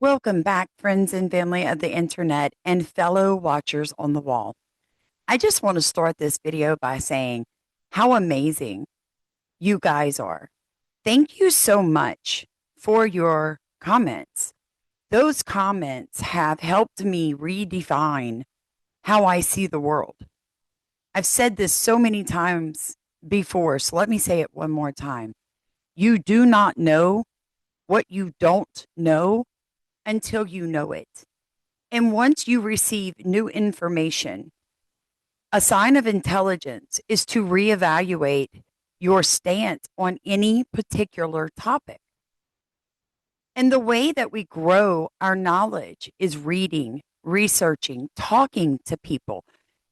Welcome back, friends and family of the internet and fellow watchers on the wall. I just want to start this video by saying how amazing you guys are. Thank you so much for your comments. Those comments have helped me redefine how I see the world. I've said this so many times before, so let me say it one more time. You do not know what you don't know until you know it. And once you receive new information, a sign of intelligence is to reevaluate your stance on any particular topic. And the way that we grow our knowledge is reading, researching, talking to people,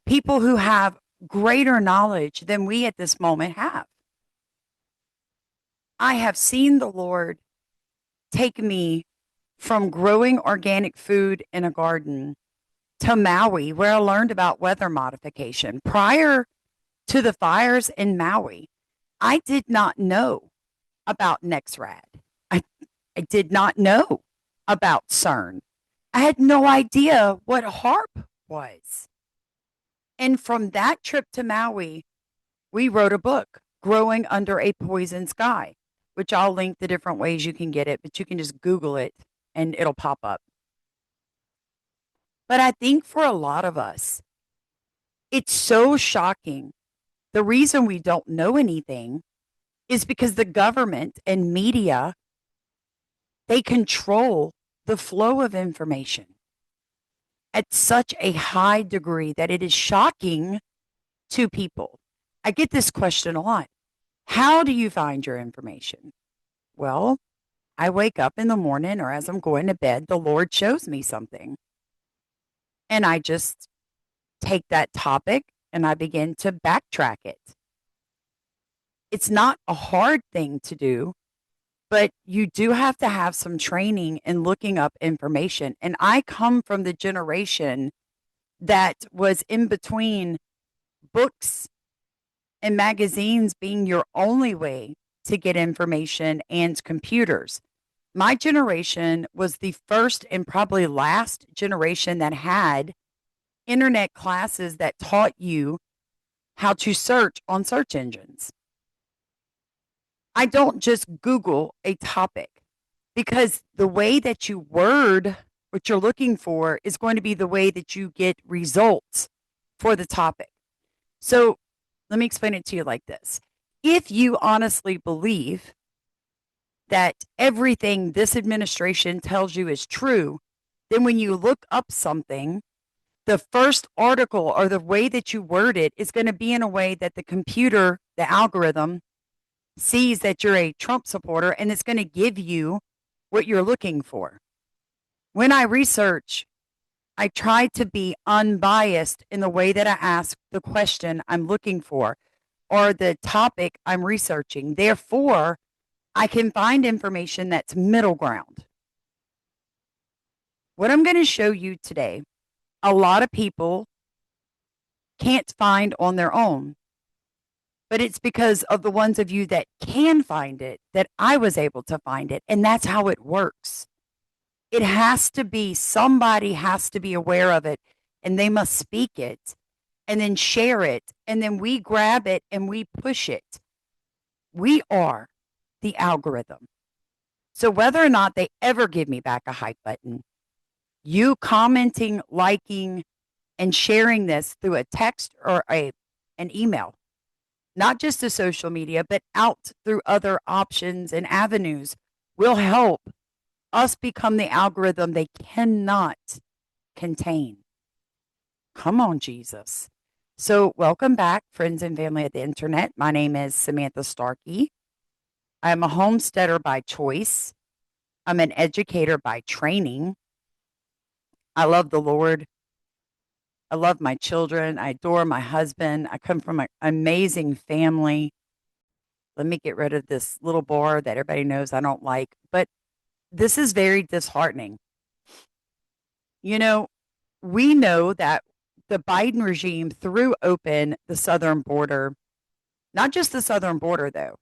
people who have greater knowledge than we at this moment have. I have seen the Lord take me from growing organic food in a garden to Maui, where I learned about weather modification. Prior to the fires in Maui, I did not know about NexRad. I, I did not know about CERN. I had no idea what HARP was. And from that trip to Maui, we wrote a book, Growing Under a Poison Sky, which I'll link the different ways you can get it, but you can just Google it and it'll pop up. But I think for a lot of us, it's so shocking. The reason we don't know anything is because the government and media, they control the flow of information at such a high degree that it is shocking to people. I get this question a lot. How do you find your information? Well, I wake up in the morning or as I'm going to bed, the Lord shows me something. And I just take that topic and I begin to backtrack it. It's not a hard thing to do, but you do have to have some training in looking up information. And I come from the generation that was in between books and magazines being your only way to get information and computers. My generation was the first and probably last generation that had internet classes that taught you how to search on search engines. I don't just Google a topic because the way that you word what you're looking for is going to be the way that you get results for the topic. So let me explain it to you like this. If you honestly believe that everything this administration tells you is true, then when you look up something, the first article or the way that you word it is going to be in a way that the computer, the algorithm, sees that you're a Trump supporter and it's going to give you what you're looking for. When I research, I try to be unbiased in the way that I ask the question I'm looking for or the topic I'm researching. Therefore, I can find information that's middle ground. What I'm going to show you today, a lot of people can't find on their own, but it's because of the ones of you that can find it that I was able to find it. And that's how it works. It has to be, somebody has to be aware of it and they must speak it and then share it. And then we grab it and we push it. We are the algorithm. So whether or not they ever give me back a hype button, you commenting, liking, and sharing this through a text or an email, not just to social media, but out through other options and avenues will help us become the algorithm they cannot contain. Come on, Jesus. So welcome back, friends and family of the internet. My name is Samantha Starkey. I am a homesteader by choice. I'm an educator by training. I love the Lord. I love my children. I adore my husband. I come from an amazing family. Let me get rid of this little bar that everybody knows I don't like. But this is very disheartening. You know, we know that the Biden regime threw open the southern border, not just the southern border, though,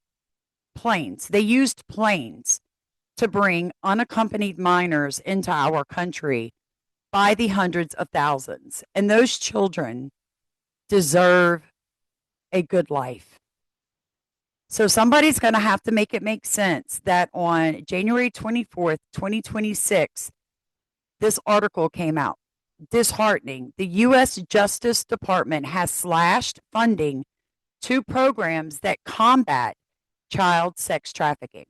planes. They used planes to bring unaccompanied minors into our country by the hundreds of thousands. And those children deserve a good life. So somebody's going to have to make it make sense that on January 24th, 2026, this article came out. Disheartening. The U.S. Justice Department has slashed funding to programs that combat child sex trafficking.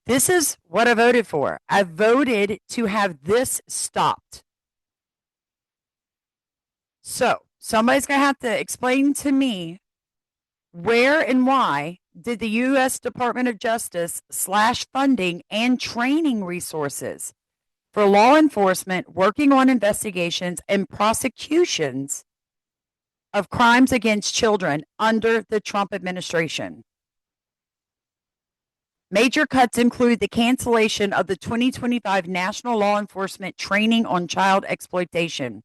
This is what I voted for. I voted to have this stopped. So somebody's going to have to explain to me where and why did the U.S. Department of Justice slash funding and training resources for law enforcement working on investigations and prosecutions of crimes against children under the Trump administration? Major cuts include the cancellation of the 2025 National Law Enforcement Training on Child Exploitation,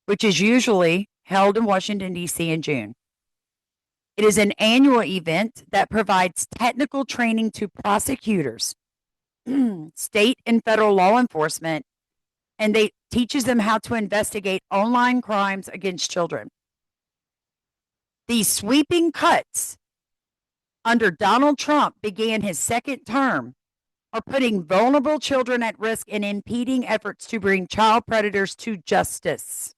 which is usually held in Washington, D.C. in June. It is an annual event that provides technical training to prosecutors, state and federal law enforcement, and they teaches them how to investigate online crimes against children. These sweeping cuts under Donald Trump began his second term are putting vulnerable children at risk and impeding efforts to bring child predators to justice.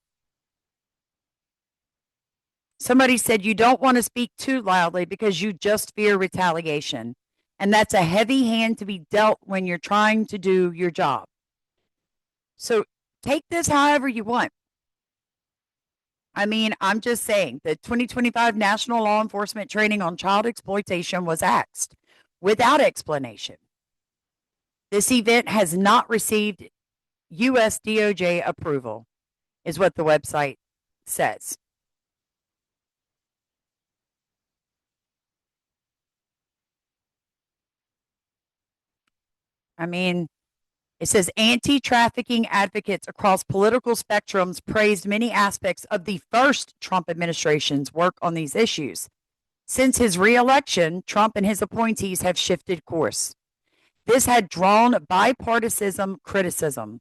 Somebody said you don't want to speak too loudly because you just fear retaliation. And that's a heavy hand to be dealt when you're trying to do your job. So take this however you want. I mean, I'm just saying the 2025 National Law Enforcement Training on Child Exploitation was axed without explanation. This event has not received U.S. DOJ approval, is what the website says. I mean, it says anti-trafficking advocates across political spectrums praised many aspects of the first Trump administration's work on these issues. Since his re-election, Trump and his appointees have shifted course. This had drawn bipartisan criticism,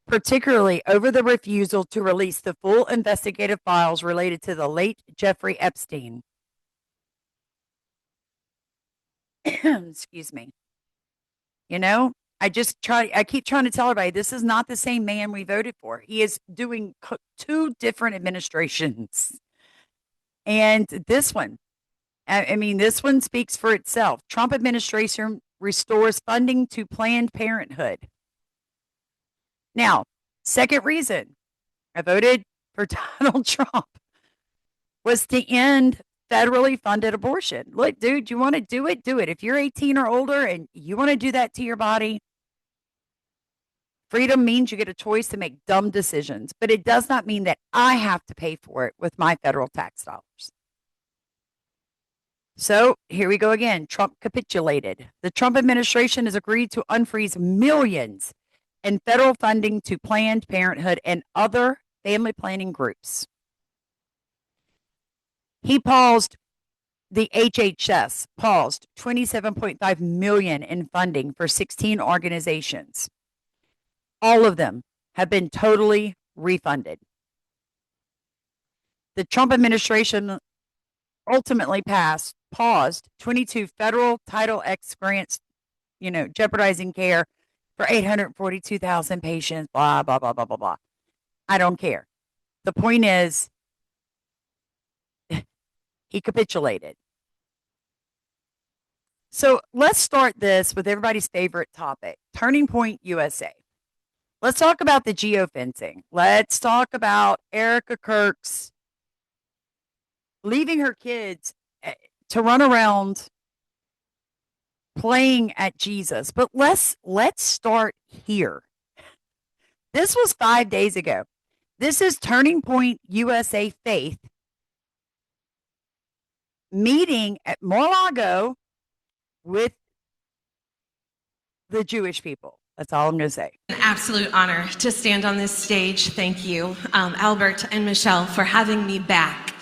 particularly over the refusal to release the full investigative files related to the late Jeffrey Epstein. Excuse me. You know, I keep trying to tell everybody this is not the same man we voted for. He is doing two different administrations. And this one, I mean, this one speaks for itself. Trump administration restores funding to Planned Parenthood. Now, second reason I voted for Donald Trump was to end federally funded abortion. Look, dude, you want to do it? Do it. If you're 18 or older and you want to do that to your body, freedom means you get a choice to make dumb decisions, but it does not mean that I have to pay for it with my federal tax dollars. So here we go again. Trump capitulated. The Trump administration has agreed to unfreeze millions in federal funding to Planned Parenthood and other family planning groups. He paused, the HHS paused $27.5 million in funding for 16 organizations. All of them have been totally refunded. The Trump administration ultimately paused 22 federal Title X grants, jeopardizing care for 842,000 patients, blah, blah, blah, blah, blah, blah. I don't care. The point is, he capitulated. So let's start this with everybody's favorite topic, Turning Point USA. Let's talk about the geofencing. Let's talk about Erica Kirk's leaving her kids to run around playing at Jesus. But let's start here. This was 5 days ago. This is Turning Point USA Faith meeting at Mar-a-lago with the Jewish people. That's all I'm going to say. An absolute honor to stand on this stage. Thank you, Albert and Michelle, for having me back.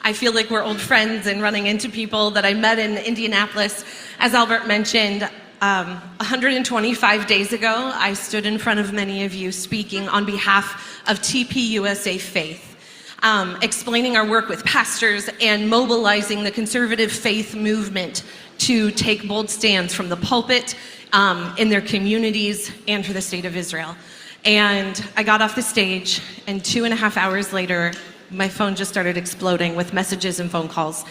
I feel like we're old friends and running into people that I met in Indianapolis. As Albert mentioned, 125 days ago, I stood in front of many of you speaking on behalf of TPUSA Faith, explaining our work with pastors and mobilizing the conservative faith movement to take bold stands from the pulpit, in their communities, and for the state of Israel. And I got off the stage, and 2.5 hours later, my phone just started exploding with messages and phone calls.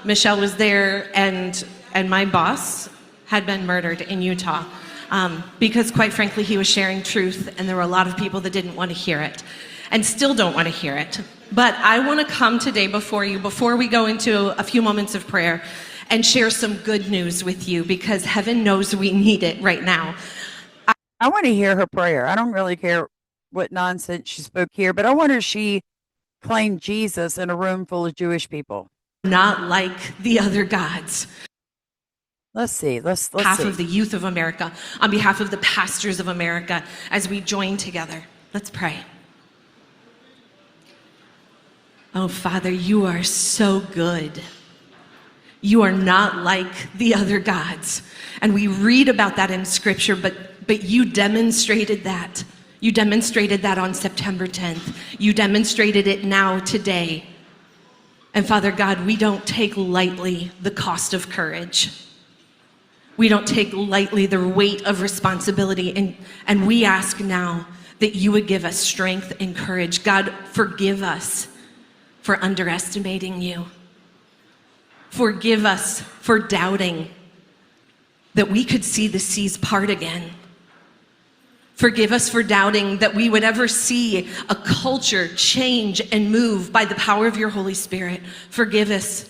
Michelle was there, and my boss had been murdered in Utah, because quite frankly, he was sharing truth, and there were a lot of people that didn't want to hear it, and still don't want to hear it. But I want to come today before you, before we go into a few moments of prayer, and share some good news with you, because heaven knows we need it right now. I want to hear her prayer. I don't really care what nonsense she spoke here, but I wonder if she claimed Jesus in a room full of Jewish people. Not like the other gods. Let's see. Let's On behalf see. of the youth of America, on behalf of the pastors of America, as we join together, let's pray. Oh, Father, you are so good. You are not like the other gods. And we read about that in Scripture, but you demonstrated that. You demonstrated that on September 10th. You demonstrated it now today. And Father God, we don't take lightly the cost of courage. We don't take lightly the weight of responsibility. And we ask now that you would give us strength and courage. God, forgive us for underestimating you. Forgive us for doubting that we could see the seas part again. Forgive us for doubting that we would ever see a culture change and move by the power of your Holy Spirit. Forgive us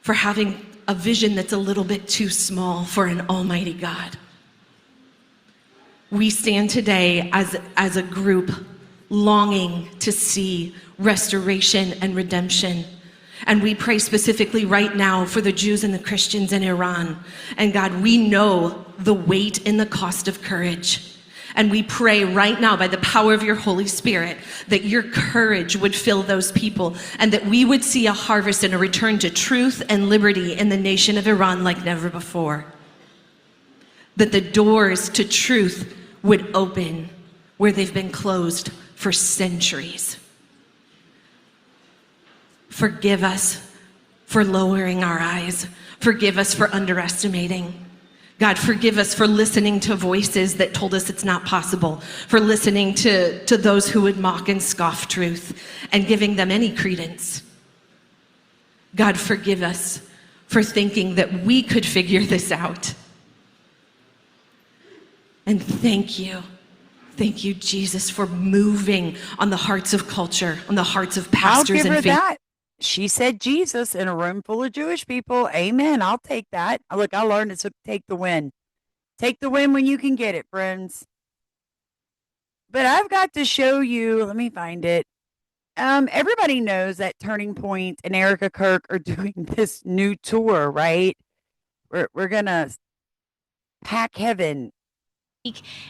for having a vision that's a little bit too small for an almighty God. We stand today as a group longing to see restoration and redemption. And we pray specifically right now for the Jews and the Christians in Iran. And God, we know the weight and the cost of courage. And we pray right now by the power of your Holy Spirit that your courage would fill those people, and that we would see a harvest and a return to truth and liberty in the nation of Iran like never before. That the doors to truth would open where they've been closed for centuries. Forgive us for lowering our eyes. Forgive us for underestimating. God, forgive us for listening to voices that told us it's not possible, for listening to those who would mock and scoff truth and giving them any credence. God, forgive us for thinking that we could figure this out. And thank you, Jesus, for moving on the hearts of culture, on the hearts of pastors. I'll give her and faith. that. She said Jesus in a room full of Jewish people. Amen. I'll take that. Look, I learned to take the win. Take the win when you can get it, friends. But I've got to show you. Let me find it. Everybody knows that Turning Point and Erica Kirk are doing this new tour, right? We're gonna pack heaven.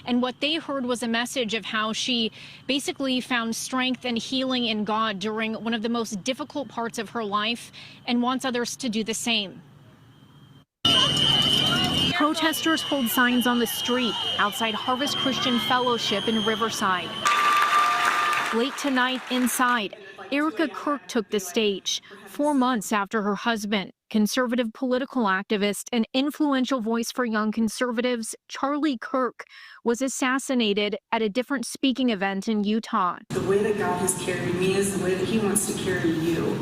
And what they heard was a message of how she basically found strength and healing in God during one of the most difficult parts of her life, and wants others to do the same. Protesters hold signs on the street outside Harvest Christian Fellowship in Riverside. Late tonight inside, Erica Kirk took the stage 4 months after her husband, conservative political activist and influential voice for young conservatives, Charlie Kirk, was assassinated at a different speaking event in Utah. The way that God has carried me is the way that he wants to carry you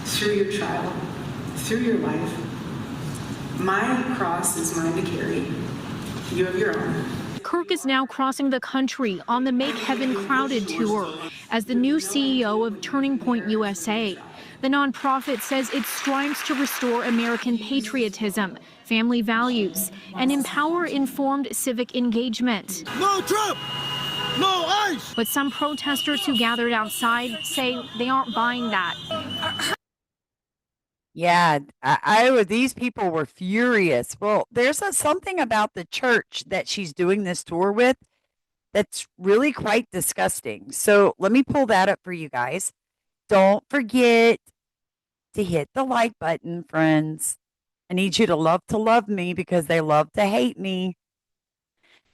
through your trial, through your life. My cross is mine to carry. You have your own. Kirk is now crossing the country on the Make Heaven Crowded tour as the new CEO of Turning Point USA. The nonprofit says it strives to restore American patriotism, family values, and empower informed civic engagement. No Trump! No ICE! But some protesters who gathered outside say they aren't buying that. Yeah, these people were furious. Well, there's something about the church that she's doing this tour with that's really quite disgusting. So let me pull that up for you guys. don't forget to hit the like button, friends. I need you to love me because they love to hate me.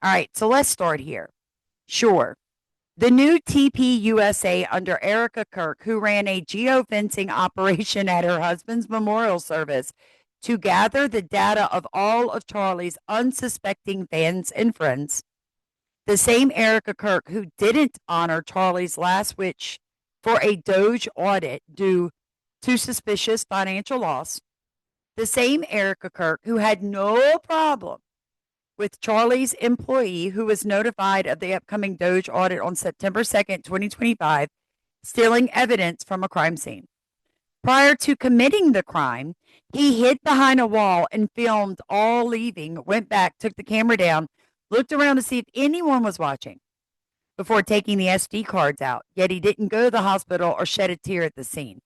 All right, so let's start here. Sure. The new TPUSA under Erica Kirk, who ran a geofencing operation at her husband's memorial service to gather the data of all of Charlie's unsuspecting fans and friends. The same Erica Kirk who didn't honor Charlie's last wish for a Doge audit due to suspicious financial loss. The same Erica Kirk who had no problem with Charlie's employee who was notified of the upcoming Doge audit on September 2nd, 2025, stealing evidence from a crime scene. Prior to committing the crime, he hid behind a wall and filmed all leaving, went back, took the camera down, looked around to see if anyone was watching before taking the SD cards out, yet he didn't go to the hospital or shed a tear at the scene.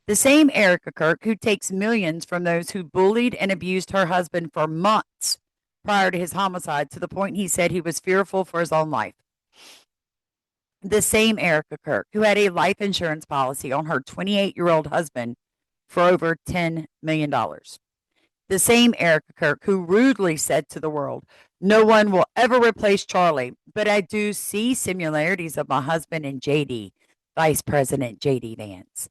The same Erica Kirk who takes millions from those who bullied and abused her husband for months prior to his homicide to the point he said he was fearful for his own life. The same Erica Kirk who had a life insurance policy on her 28-year-old husband for over $10 million. The same Erica Kirk who rudely said to the world, "No one will ever replace Charlie, but I do see similarities of my husband and JD, Vice President JD Vance."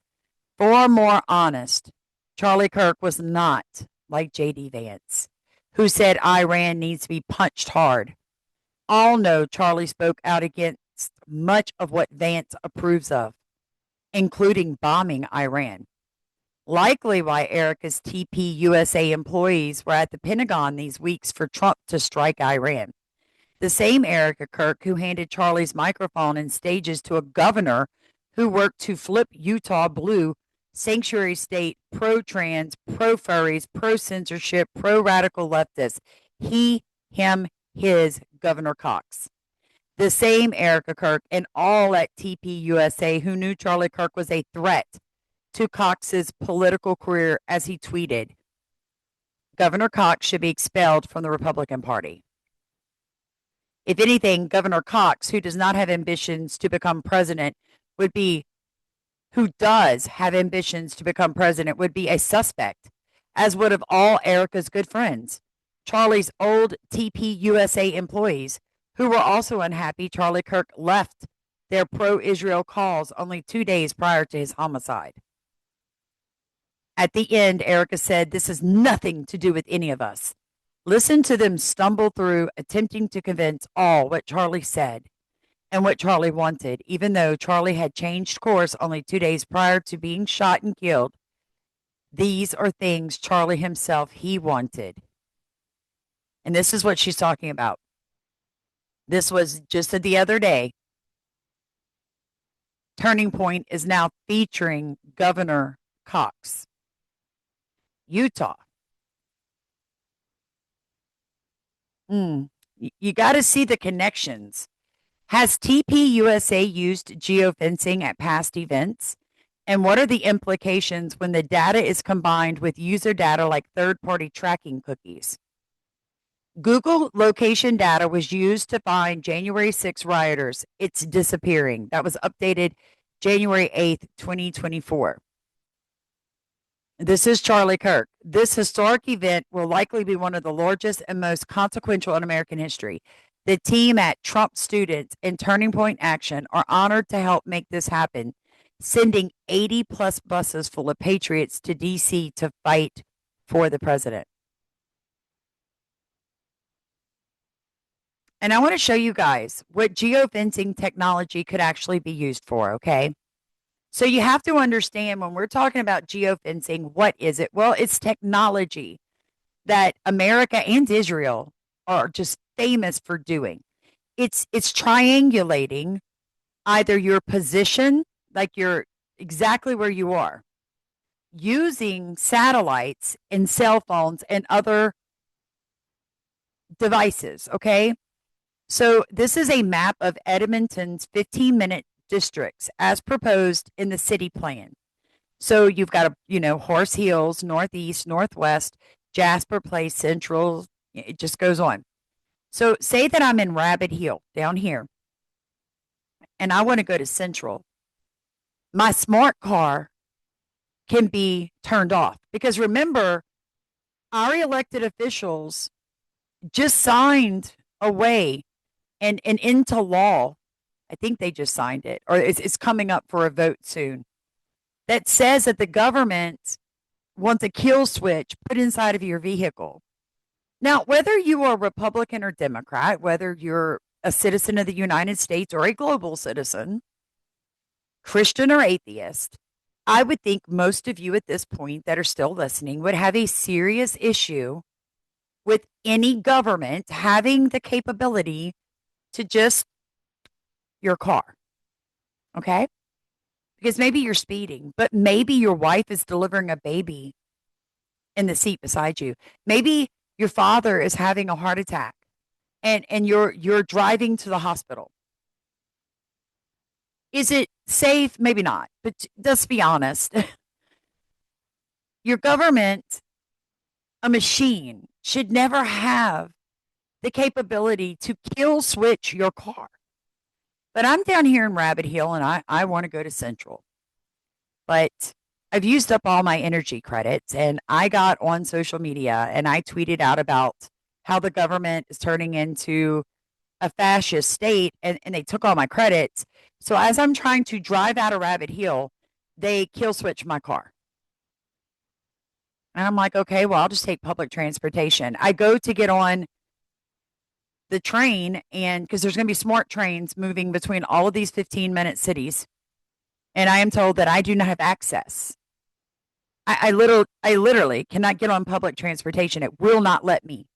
Far more honest, Charlie Kirk was not like JD Vance, who said Iran needs to be punched hard. All know Charlie spoke out against much of what Vance approves of, including bombing Iran. Likely why Erica's TPUSA employees were at the Pentagon these weeks for Trump to strike Iran. The same Erica Kirk who handed Charlie's microphone and stages to a governor who worked to flip Utah blue, sanctuary state, pro-trans, pro-furries, pro-censorship, pro-radical leftists. He, him, his, Governor Cox. The same Erica Kirk and all at TPUSA who knew Charlie Kirk was a threat to Cox's political career as he tweeted, "Governor Cox should be expelled from the Republican Party." If anything, Governor Cox, who does not have ambitions to become president, would be who does have ambitions to become president would be a suspect, as would have all Erica's good friends, Charlie's old TPUSA employees, who were also unhappy Charlie Kirk left their pro-Israel cause only 2 days prior to his homicide. At the end, Erica said, "This has nothing to do with any of us." Listen to them stumble through, attempting to convince all what Charlie said and what Charlie wanted, even though Charlie had changed course only 2 days prior to being shot and killed. These are things Charlie himself, he wanted. And this is what she's talking about. This was just the other day. Turning Point is now featuring Governor Cox. Utah. You got to see the connections. Has TPUSA used geofencing at past events? And what are the implications when the data is combined with user data like third-party tracking cookies? Google location data was used to find January 6 rioters. It's disappearing. That was updated January 8th, 2024. This is Charlie Kirk. This historic event will likely be one of the largest and most consequential in American history. The team at Trump Students and Turning Point Action are honored to help make this happen, sending 80 plus buses full of patriots to D.C. to fight for the president. And I want to show you guys what geofencing technology could actually be used for, okay? So you have to understand when we're talking about geofencing, what is it? Well, it's technology that America and Israel are just famous for doing. It's triangulating either your position, like you're exactly where you are, using satellites and cell phones and other devices, okay? So this is a map of Edmonton's 15-minute districts as proposed in the city plan. So you've got Horse Hills, Northeast, Northwest, Jasper Place, Central. It just goes on. So say that I'm in Rabbit Hill down here, and I want to go to Central. my smart car can be turned off. Because remember, our elected officials just signed away and into law. I think they just signed it, or it's coming up for a vote soon, that says that the government wants a kill switch put inside of your vehicle. Now, whether you are Republican or Democrat, whether you're a citizen of the United States or a global citizen, Christian or atheist, I would think most of you at this point that are still listening would have a serious issue with any government having the capability to just your car. Okay? Because maybe you're speeding, but maybe your wife is delivering a baby in the seat beside you. Maybe your father is having a heart attack and you're driving to the hospital. Is it safe? Maybe not. But let's be honest. Your government, a machine, should never have the capability to kill switch your car. But I'm down here in Rabbit Hill and I want to go to Central. But I've used up all my energy credits and I got on social media and I tweeted out about how the government is turning into a fascist state and they took all my credits. So as I'm trying to drive out of Rabbit Hill, they kill switch my car. And I'm like, okay, well, I'll just take public transportation. I go to get on the train and because there's going to be smart trains moving between all of these 15-minute cities. And I am told that I do not have access. I literally cannot get on public transportation. It will not let me.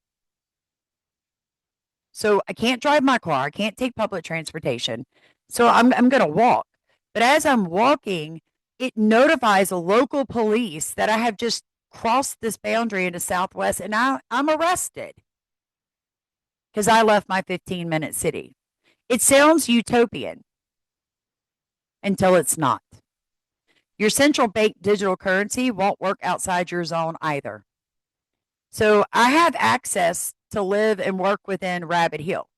So I can't drive my car. I can't take public transportation. So I'm going to walk. But as I'm walking, it notifies a local police that I have just crossed this boundary into Southwest and I'm arrested because I left my 15-minute city. It sounds utopian until it's not. Your central bank digital currency won't work outside your zone either. So I have access to live and work within Rabbit Hill.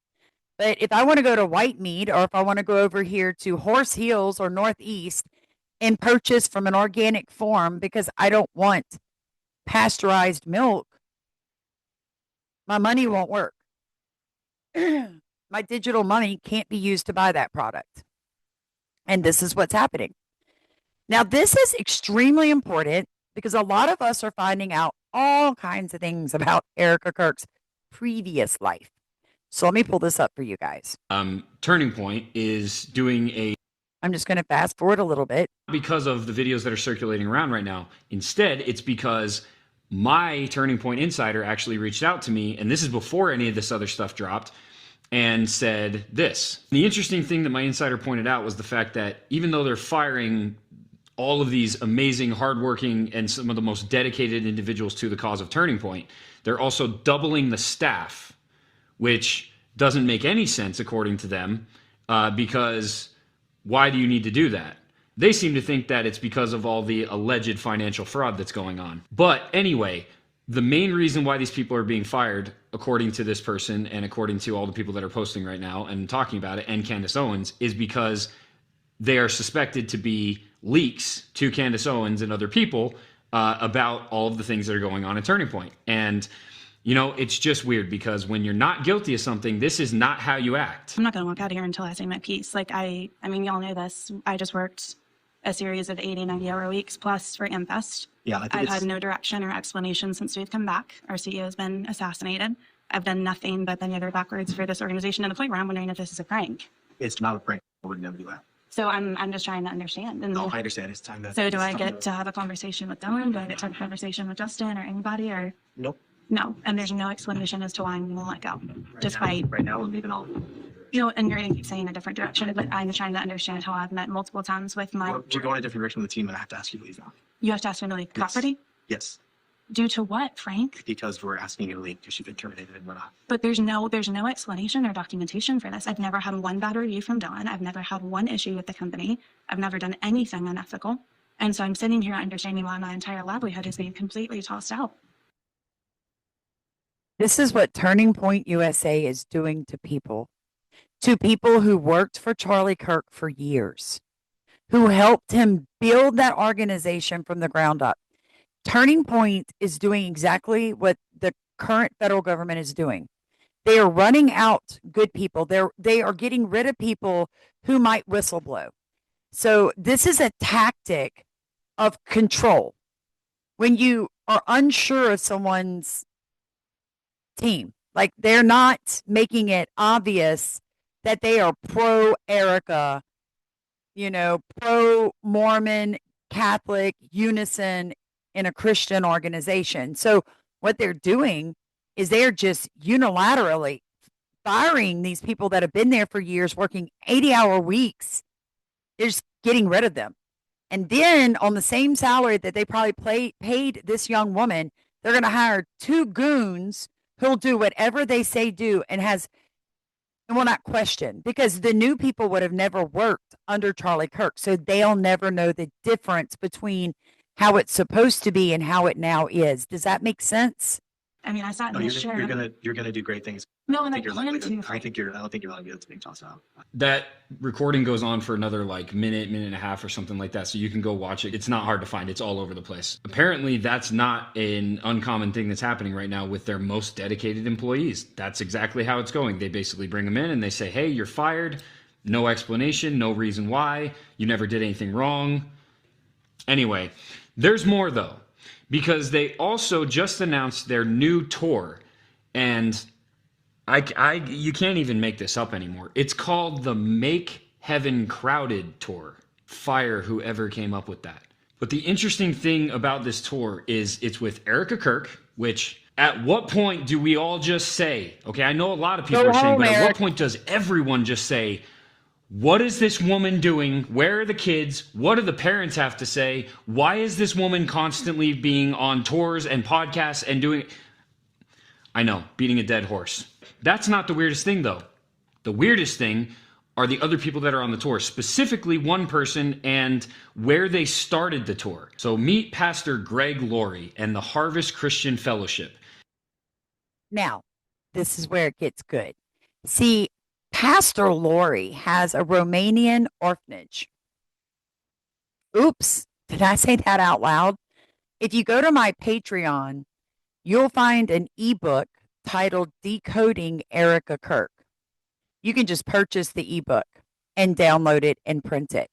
But if I want to go to Whitemead or if I want to go over here to Horse Hills or Northeast and purchase from an organic farm because I don't want pasteurized milk, my money won't work. My digital money can't be used to buy that product. And this is what's happening. Now, this is extremely important because a lot of us are finding out all kinds of things about Erica Kirk's previous life. So let me pull this up for you guys. Turning Point is doing a... I'm just going to fast forward a little bit. Because of the videos that are circulating around right now. Instead, it's because my Turning Point insider actually reached out to me, and this is before any of this other stuff dropped, and said this. The interesting thing that my insider pointed out was the fact that even though they're firing all of these amazing, hardworking, and some of the most dedicated individuals to the cause of Turning Point, they're also doubling the staff, which doesn't make any sense according to them, because why do you need to do that? They seem to think that it's because of all the alleged financial fraud that's going on. But anyway, the main reason why these people are being fired, according to this person and according to all the people that are posting right now and talking about it, and Candace Owens, is because they are suspected to be leaks to Candace Owens and other people about all of the things that are going on at Turning Point. And, you know, it's just weird because when you're not guilty of something, this is not how you act. I'm not going to walk out of here until I say my piece. Like, I mean, y'all know this. I just worked a series of 80, 90-hour weeks plus for Infest. Yeah, I've had no direction or explanation since we've come back. Our CEO has been assassinated. I've done nothing but bend over backwards for this organization to the point where I'm wondering if this is a prank. It's not a prank. I would never do that. So I'm just trying to understand. And No, I understand. It's time to... so do I get to have a conversation with Dylan? Do I get to have a conversation with Justin or anybody? Or Nope. no? And there's no explanation as to why I'm going to let go. Despite, Right now, we'll leave it all. you know, and you're going to keep saying a different direction, but I'm trying to understand how I've met multiple times with my... We're going a different direction with the team, and I have to ask you to leave now. You have to ask me to leave Yes. property? Yes, Due to what, Frank? because we're asking you to leave because you've been terminated and we're not. But there's no explanation or documentation for this. I've never had one bad review from Dylan. I've never had one issue with the company. I've never done anything unethical. And so I'm sitting here understanding why my entire livelihood is being completely tossed out. This is what Turning Point USA is doing to people who worked for Charlie Kirk for years, who helped him build that organization from the ground up. Turning Point is doing exactly what the current federal government is doing. They are running out good people. They are getting rid of people who might whistleblow. So this is a tactic of control. When you are unsure of someone's team, like they're not making it obvious that they are pro Erica, pro Mormon, Catholic, unison in a Christian organization. So what they're doing is they're just unilaterally firing these people that have been there for years, working 80-hour weeks. They're just getting rid of them. And then on the same salary that they probably paid this young woman, they're going to hire two goons who'll do whatever they say do and will not question, because the new people would have never worked under Charlie Kirk. So they'll never know the difference between how it's supposed to be and how it now is. Does that make sense? I mean, I sat No, in the you're, chair. you're gonna do great things. No, and I you're plan likely to. I don't think you're likely to being tossed out. That recording goes on for another like minute and a half or something like that. So you can go watch it. It's not hard to find. It's all over the place. Apparently that's not an uncommon thing that's happening right now with their most dedicated employees. That's exactly how it's going. They basically bring them in and they say, hey, you're fired. No explanation, no reason why. You never did anything wrong. Anyway, there's more though, because they also just announced their new tour. And you can't even make this up anymore. It's called the Make Heaven Crowded Tour. Fire whoever came up with that. But the interesting thing about this tour is it's with Erica Kirk, which at what point do we all just say, okay, I know a lot of people are saying, but at what point does everyone just say, what is this woman doing? Where are the kids? What do the parents have to say? Why is this woman constantly being on tours and podcasts and doing... I know, beating a dead horse. That's not the weirdest thing, though. The weirdest thing are the other people that are on the tour, specifically one person and where they started the tour. So meet Pastor Greg Laurie and the Harvest Christian Fellowship. Now, this is where it gets good. See, Pastor Laurie has a Romanian orphanage. Oops, did I say that out loud? If you go to my Patreon, you'll find an ebook titled Decoding Erica Kirk. You can just purchase the ebook and download it and print it.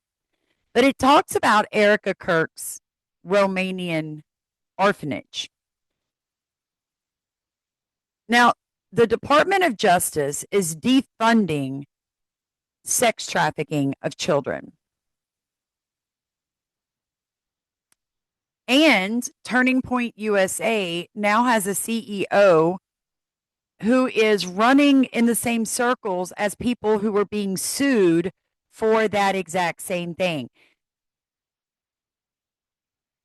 But it talks about Erica Kirk's Romanian orphanage. Now, the Department of Justice is defunding sex trafficking of children. And Turning Point USA now has a CEO who is running in the same circles as people who were being sued for that exact same thing.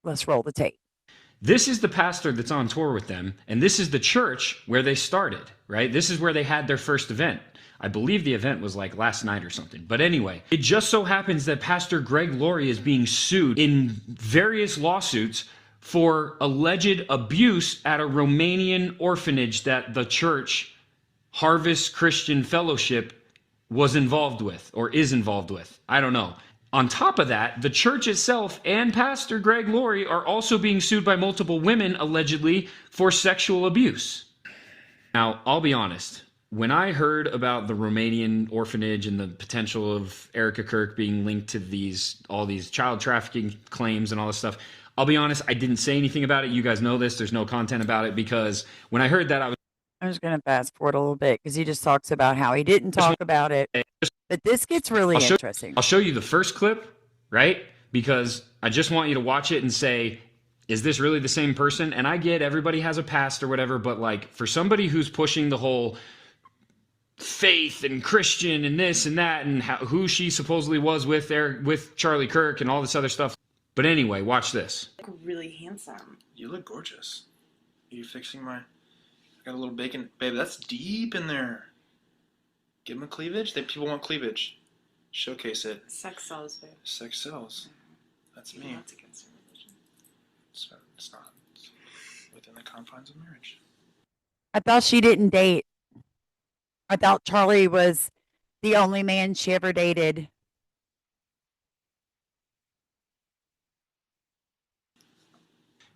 Let's roll the tape. This is the pastor that's on tour with them, and this is the church where they started, right? This is where they had their first event. I believe the event was like last night or something. But anyway, it just so happens that Pastor Greg Laurie is being sued in various lawsuits for alleged abuse at a Romanian orphanage that the church, Harvest Christian Fellowship, was involved with or is involved with. I don't know. On top of that, the church itself and Pastor Greg Laurie are also being sued by multiple women, allegedly, for sexual abuse. Now, I'll be honest. When I heard about the Romanian orphanage and the potential of Erica Kirk being linked to all these child trafficking claims and all this stuff, I'll be honest, I didn't say anything about it. You guys know this. There's no content about it because when I heard that, I'm just going to fast forward a little bit because he just talks about how he didn't talk about it. But this gets really interesting. I'll show you the first clip, right? Because I just want you to watch it and say, is this really the same person? And I get everybody has a past or whatever, but like for somebody who's pushing the whole faith and Christian and this and that and who she supposedly was with Charlie Kirk and all this other stuff. But anyway, watch this. Really handsome. You look gorgeous. Are you fixing my... I got a little bacon. Babe, that's deep in there. Give them a cleavage. People want cleavage. Showcase it. Sex sells, babe. Sex sells. That's me. That's against religion. It's not. It's within the confines of marriage. I thought she didn't date. I thought Charlie was the only man she ever dated.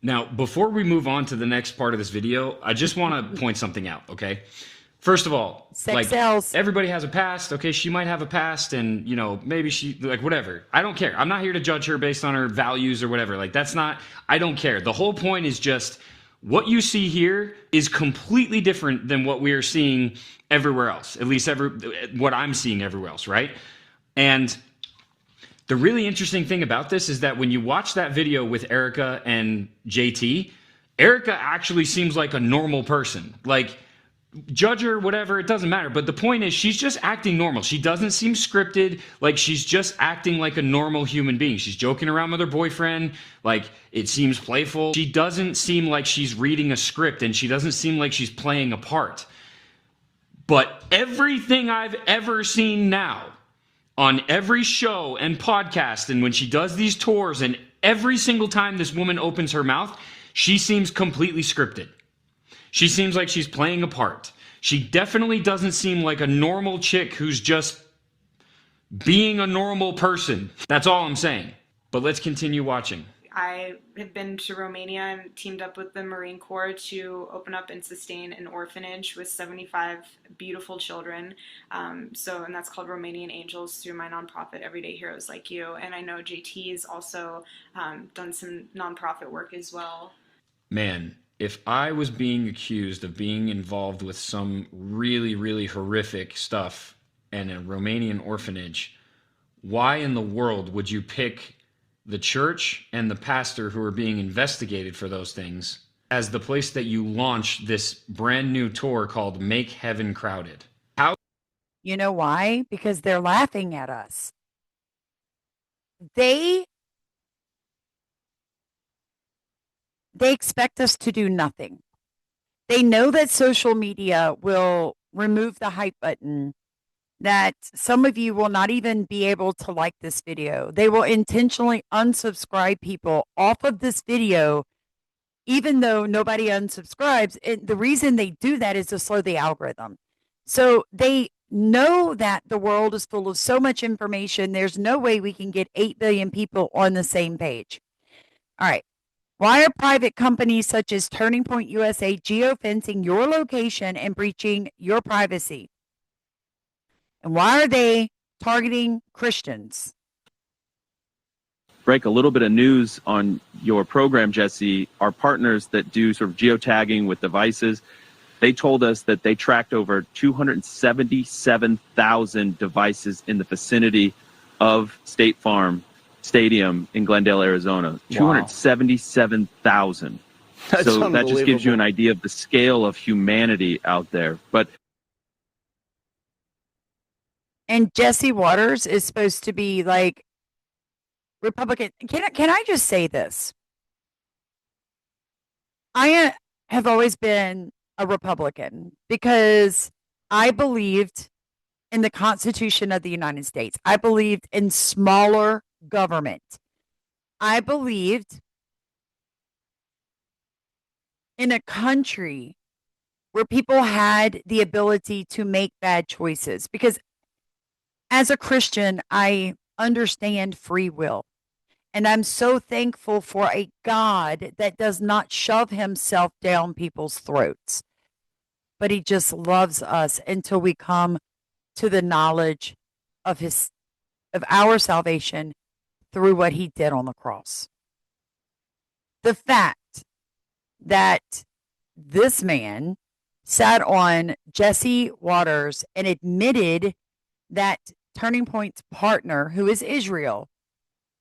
Now, before we move on to the next part of this video, I just want to point something out, okay? First of all, Sex sells. everybody has a past, okay? She might have a past and, maybe she, whatever. I don't care. I'm not here to judge her based on her values or whatever. I don't care. The whole point is just what you see here is completely different than what we are seeing everywhere else, at least what I'm seeing everywhere else, right? And the really interesting thing about this is that when you watch that video with Erica and JT, Erica actually seems like a normal person. Judge her, whatever, it doesn't matter. But the point is, she's just acting normal. She doesn't seem scripted. She's just acting like a normal human being. She's joking around with her boyfriend. It seems playful. She doesn't seem like she's reading a script, and she doesn't seem like she's playing a part. But everything I've ever seen now, on every show and podcast, and when she does these tours, and every single time this woman opens her mouth, she seems completely scripted. She seems like she's playing a part. She definitely doesn't seem like a normal chick who's just being a normal person. That's all I'm saying. But let's continue watching. I have been to Romania and teamed up with the Marine Corps to open up and sustain an orphanage with 75 beautiful children. And that's called Romanian Angels through my nonprofit, Everyday Heroes Like You. And I know JT has also done some nonprofit work as well. Man, if I was being accused of being involved with some really, really horrific stuff and a Romanian orphanage, why in the world would you pick the church and the pastor who are being investigated for those things as the place that you launch this brand new tour called Make Heaven Crowded? How? You know why? Because they're laughing at us. They expect us to do nothing. They know that social media will remove the hype button, that some of you will not even be able to like this video. They will intentionally unsubscribe people off of this video, even though nobody unsubscribes. And the reason they do that is to slow the algorithm. So they know that the world is full of so much information. There's no way we can get 8 billion people on the same page. All right. Why are private companies such as Turning Point USA geofencing your location and breaching your privacy? And why are they targeting Christians? Break a little bit of news on your program, Jesse. Our partners that do sort of geotagging with devices, they told us that they tracked over 277,000 devices in the vicinity of State Farm Stadium in Glendale, Arizona. Wow. 277,000. So that just gives you an idea of the scale of humanity out there. And Jesse Waters is supposed to be like Republican. Can I just say this? I have always been a Republican because I believed in the Constitution of the United States. I believed in smaller government. I believed in a country where people had the ability to make bad choices, because as a Christian, I understand free will. And I'm so thankful for a God that does not shove himself down people's throats, but he just loves us until we come to the knowledge of our salvation through what he did on the cross. The fact that this man sat on Jesse Waters and admitted that Turning Point's partner, who is Israel,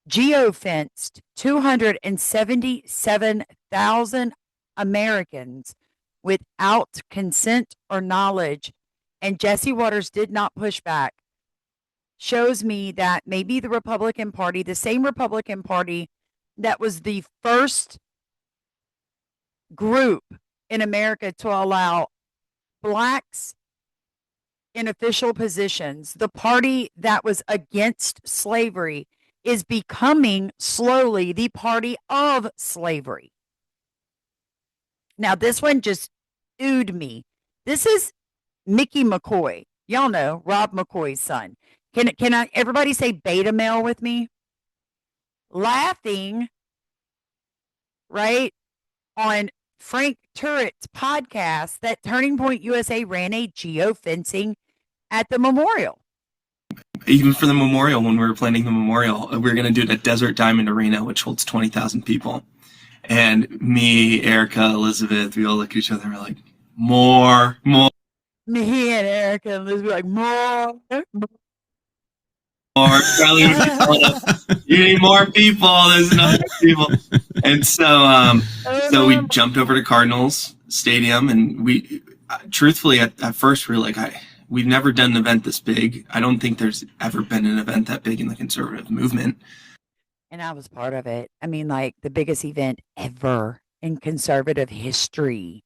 geofenced 277,000 Americans without consent or knowledge, and Jesse Waters did not push back, shows me that maybe the Republican Party, the same Republican Party that was the first group in America to allow blacks in official positions, the party that was against slavery, is becoming slowly the party of slavery. Now, this one just oohed me. This is Mickey McCoy. Y'all know Rob McCoy's son. Can I everybody say beta male with me? Laughing, right, on Frank Turret's podcast that Turning Point USA ran a geofencing at the memorial. Even for the memorial, when we were planning the memorial, we were going to do it at Desert Diamond Arena, which holds 20,000 people. And me, Erica, Elizabeth, we all look at each other and we're like, more. Me and Erica and Liz were like, more. Charlie would be telling us, you need more people. There's not enough people. And so we jumped over to Cardinals Stadium, and we, truthfully, at first we were like, we've never done an event this big. I don't think there's ever been an event that big in the conservative movement. And I was part of it. I mean, like the biggest event ever in conservative history.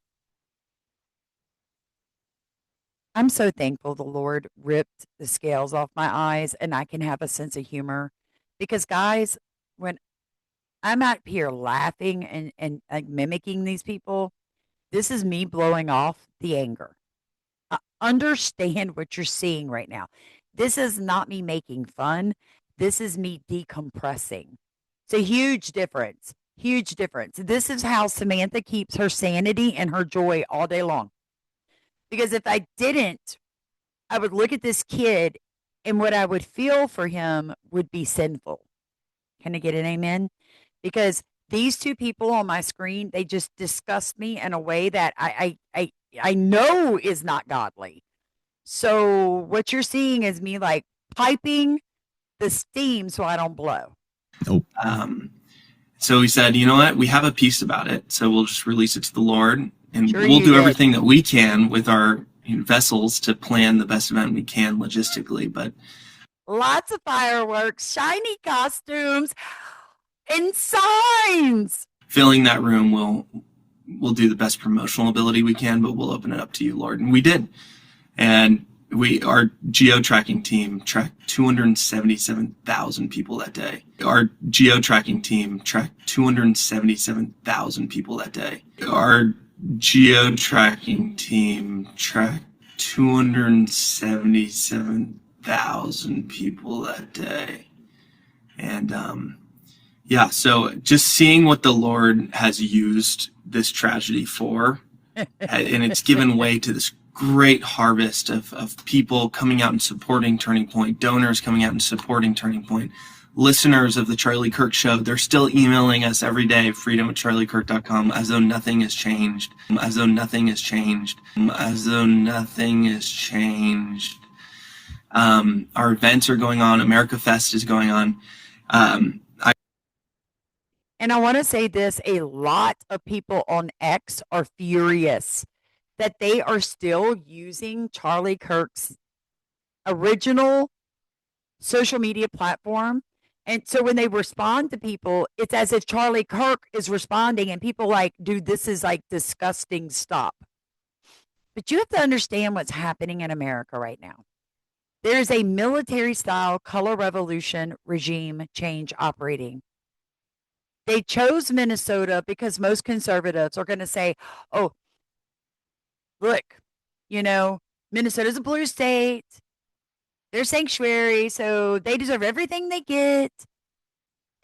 I'm so thankful the Lord ripped the scales off my eyes and I can have a sense of humor. Because, guys, when I'm out here laughing and like mimicking these people, this is me blowing off the anger. I understand what you're seeing right now. This is not me making fun. This is me decompressing. It's a huge difference. Huge difference. This is how Samantha keeps her sanity and her joy all day long. Because if I didn't, I would look at this kid and what I would feel for him would be sinful. Can I get an amen? Because these two people on my screen, they just disgust me in a way that I know is not godly. So what you're seeing is me like piping the steam so I don't blow. Nope. So we said, you know what? We have a peace about it. So we'll just release it to the Lord, and we'll do everything that we can with our vessels to plan the best event we can logistically. But lots of fireworks, shiny costumes, and signs. Filling that room, we'll do the best promotional ability we can, but we'll open it up to you, Lord. And we did. And our geo-tracking team tracked 277,000 people that day. Our geo-tracking team tracked 277,000 people that day. Our geo-tracking team tracked 277,000 people that day. And so just seeing what the Lord has used this tragedy for, and it's given way to this great harvest of people coming out and supporting Turning Point, donors coming out and supporting Turning Point, listeners of the Charlie Kirk Show. They're still emailing us every day, freedom@charliekirk.com, as though nothing has changed, as though nothing has changed, as though nothing has changed. Our events are going on. America Fest is going on. And I want to say this, a lot of people on X are furious that they are still using Charlie Kirk's original social media platform. And so when they respond to people, it's as if Charlie Kirk is responding and people like, dude, this is like disgusting, stop. But you have to understand what's happening in America right now. There is a military style color revolution regime change operating. They chose Minnesota because most conservatives are going to say, oh, look, Minnesota's a blue state. They're sanctuary, so they deserve everything they get.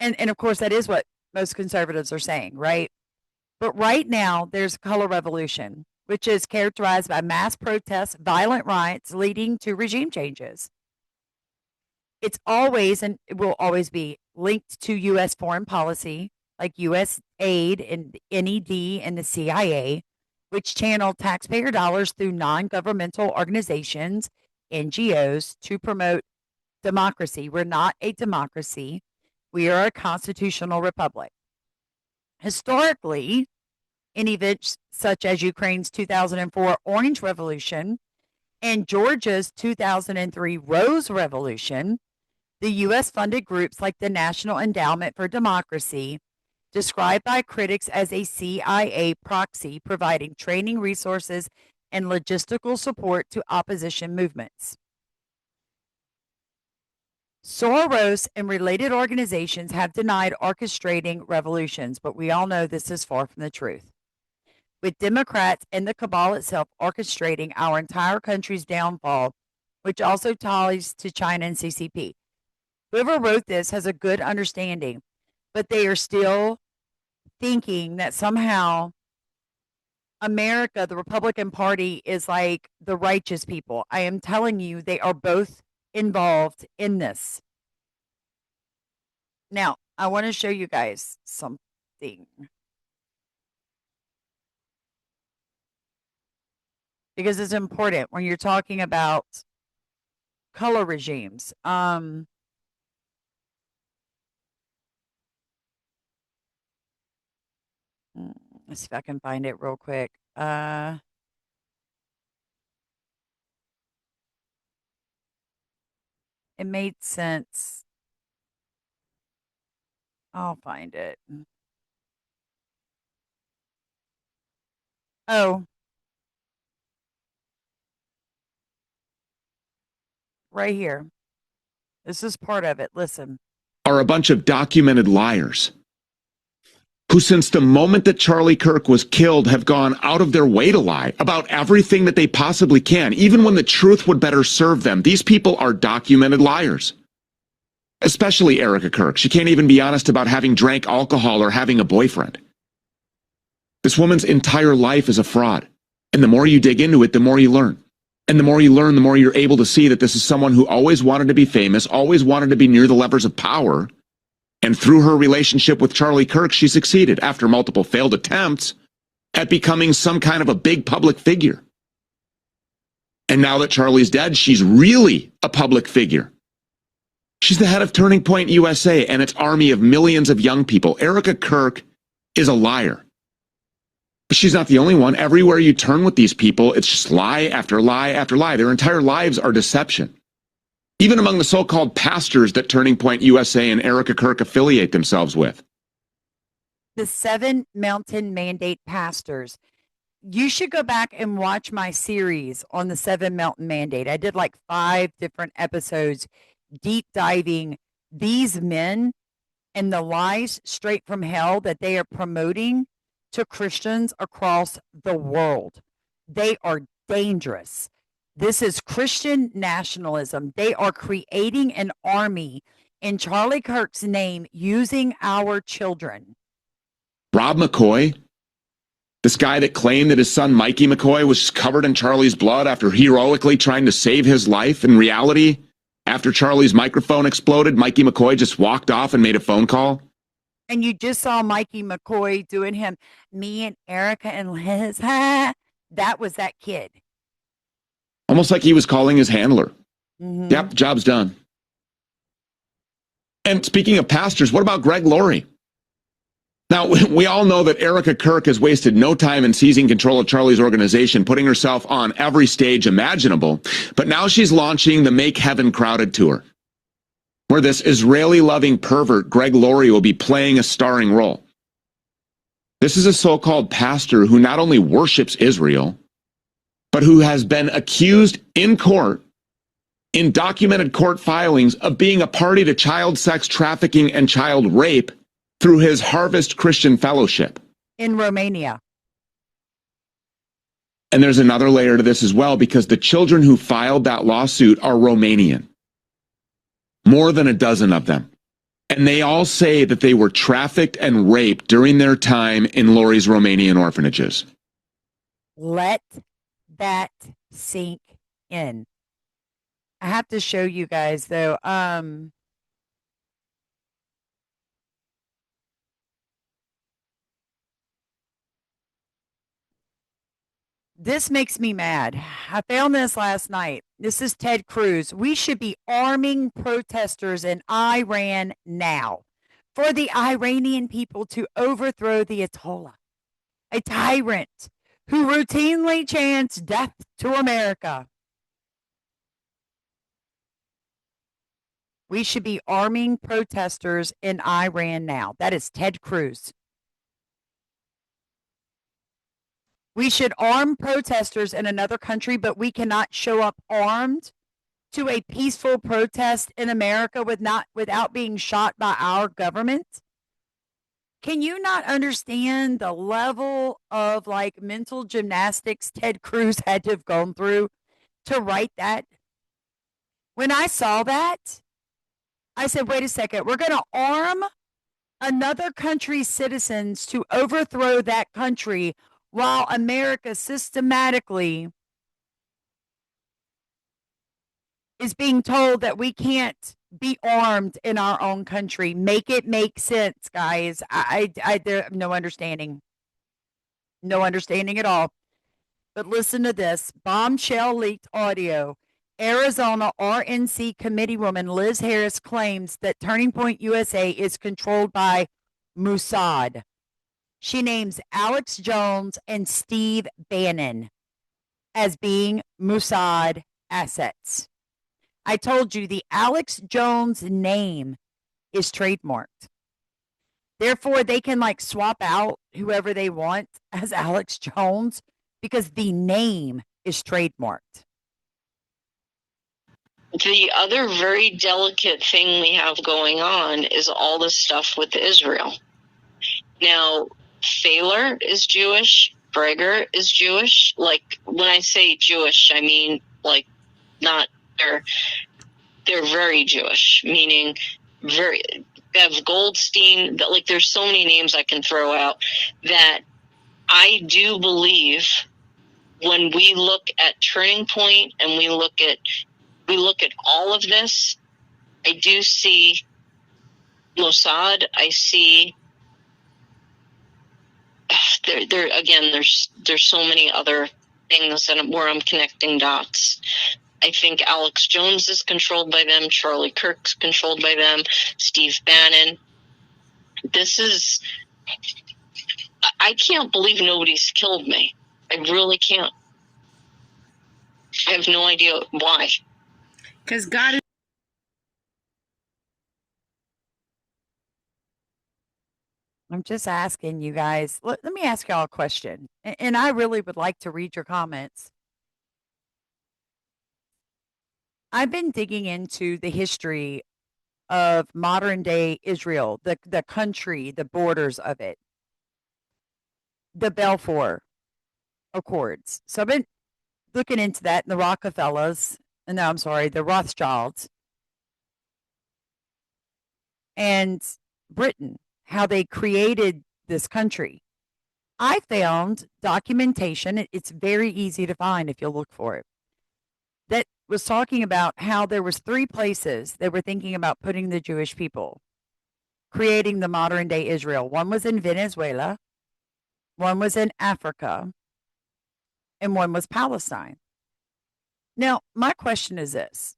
And of course, that is what most conservatives are saying, right? But right now, there's a color revolution, which is characterized by mass protests, violent riots leading to regime changes. It's always and it will always be linked to U.S. foreign policy, like U.S. aid and NED and the CIA, which channel taxpayer dollars through non-governmental organizations, NGOs, to promote democracy. We're not a democracy. We are a constitutional republic. Historically, in events such as Ukraine's 2004 Orange Revolution and Georgia's 2003 Rose Revolution, the U.S. funded groups like the National Endowment for Democracy, described by critics as a CIA proxy, providing training resources and logistical support to opposition movements. Soros and related organizations have denied orchestrating revolutions, but we all know this is far from the truth. With Democrats and the cabal itself orchestrating our entire country's downfall, which also ties to China and CCP. Whoever wrote this has a good understanding, but they are still thinking that somehow America, the Republican Party, is like the righteous people. I am telling you, they are both involved in this. Now, I want to show you guys something. Because it's important when you're talking about color regimes. Let's see if I can find it real quick. It made sense. I'll find it. Oh, right here. This is part of it. Listen. Are a bunch of documented liars who, since the moment that Charlie Kirk was killed, have gone out of their way to lie about everything that they possibly can, even when the truth would better serve them. These people are documented liars. Especially Erica Kirk. She can't even be honest about having drank alcohol or having a boyfriend. This woman's entire life is a fraud. And the more you dig into it, the more you learn. And the more you learn, the more you're able to see that this is someone who always wanted to be famous, always wanted to be near the levers of power. And through her relationship with Charlie Kirk, she succeeded, after multiple failed attempts, at becoming some kind of a big public figure. And now that Charlie's dead, she's really a public figure. She's the head of Turning Point USA and its army of millions of young people. Erica Kirk is a liar. But she's not the only one. Everywhere you turn with these people, it's just lie after lie after lie. Their entire lives are deception. Even among the so-called pastors that Turning Point USA and Erica Kirk affiliate themselves with. The 7 Mountain Mandate pastors. You should go back and watch my series on the 7 Mountain Mandate. I did like 5 different episodes deep diving these men and the lies straight from hell that they are promoting to Christians across the world. They are dangerous. This is Christian nationalism. They are creating an army in Charlie Kirk's name using our children. Rob McCoy, this guy that claimed that his son Mikey McCoy was covered in Charlie's blood after heroically trying to save his life. In reality, after Charlie's microphone exploded, Mikey McCoy just walked off and made a phone call. And you just saw Mikey McCoy doing him, me and Erica and Liz. That was that kid. Almost like he was calling his handler. Mm-hmm. Yep, job's done. And speaking of pastors, what about Greg Laurie? Now, we all know that Erica Kirk has wasted no time in seizing control of Charlie's organization, putting herself on every stage imaginable. But now she's launching the Make Heaven Crowded tour, where this Israeli-loving pervert, Greg Laurie, will be playing a starring role. This is a so-called pastor who not only worships Israel, but who has been accused in court, in documented court filings, of being a party to child sex trafficking and child rape through his Harvest Christian Fellowship. In Romania. And there's another layer to this as well, because the children who filed that lawsuit are Romanian. More than a dozen of them. And they all say that they were trafficked and raped during their time in Laurie's Romanian orphanages. Let that sink in. I have to show you guys, though. This makes me mad. I found this last night. This is Ted Cruz. We should be arming protesters in Iran now for the Iranian people to overthrow the Ayatollah, a tyrant who routinely chants death to America. We should be arming protesters in Iran now. That is Ted Cruz. We should arm protesters in another country, but we cannot show up armed to a peaceful protest in America without being shot by our government. Can you not understand the level of like mental gymnastics Ted Cruz had to have gone through to write that? When I saw that, I said, wait a second, we're going to arm another country's citizens to overthrow that country while America systematically is being told that we can't be armed in our own country. Make it make sense, guys. There no understanding. No understanding at all. But listen to this. Bombshell leaked audio. Arizona RNC committeewoman Liz Harris claims that Turning Point USA is controlled by Mossad. She names Alex Jones and Steve Bannon as being Mossad assets. I told you the Alex Jones name is trademarked. Therefore, they can like swap out whoever they want as Alex Jones because the name is trademarked. The other very delicate thing we have going on is all this stuff with Israel. Now, Thaler is Jewish, Breger is Jewish. Like, when I say Jewish, I mean, like, not, they're very Jewish, meaning very, Bev Goldstein, like, there's so many names I can throw out that I do believe when we look at Turning Point and we look at all of this, I do see Mossad. I see there again. There's so many other things where I'm connecting dots. I think Alex Jones is controlled by them. Charlie Kirk's controlled by them. Steve Bannon. I can't believe nobody's killed me. I really can't. I have no idea why. Because God is. I'm just asking you guys. Let me ask y'all a question. And I really would like to read your comments. I've been digging into the history of modern day Israel, the country, the borders of it, the Balfour Accords. So I've been looking into that, and the Rockefellers, no, I'm sorry, the Rothschilds, and Britain, how they created this country. I found documentation, it's very easy to find if you look for it, that was talking about how there was 3 places they were thinking about putting the Jewish people, creating the modern day Israel. One was in Venezuela, one was in Africa, and one was Palestine. Now, my question is this.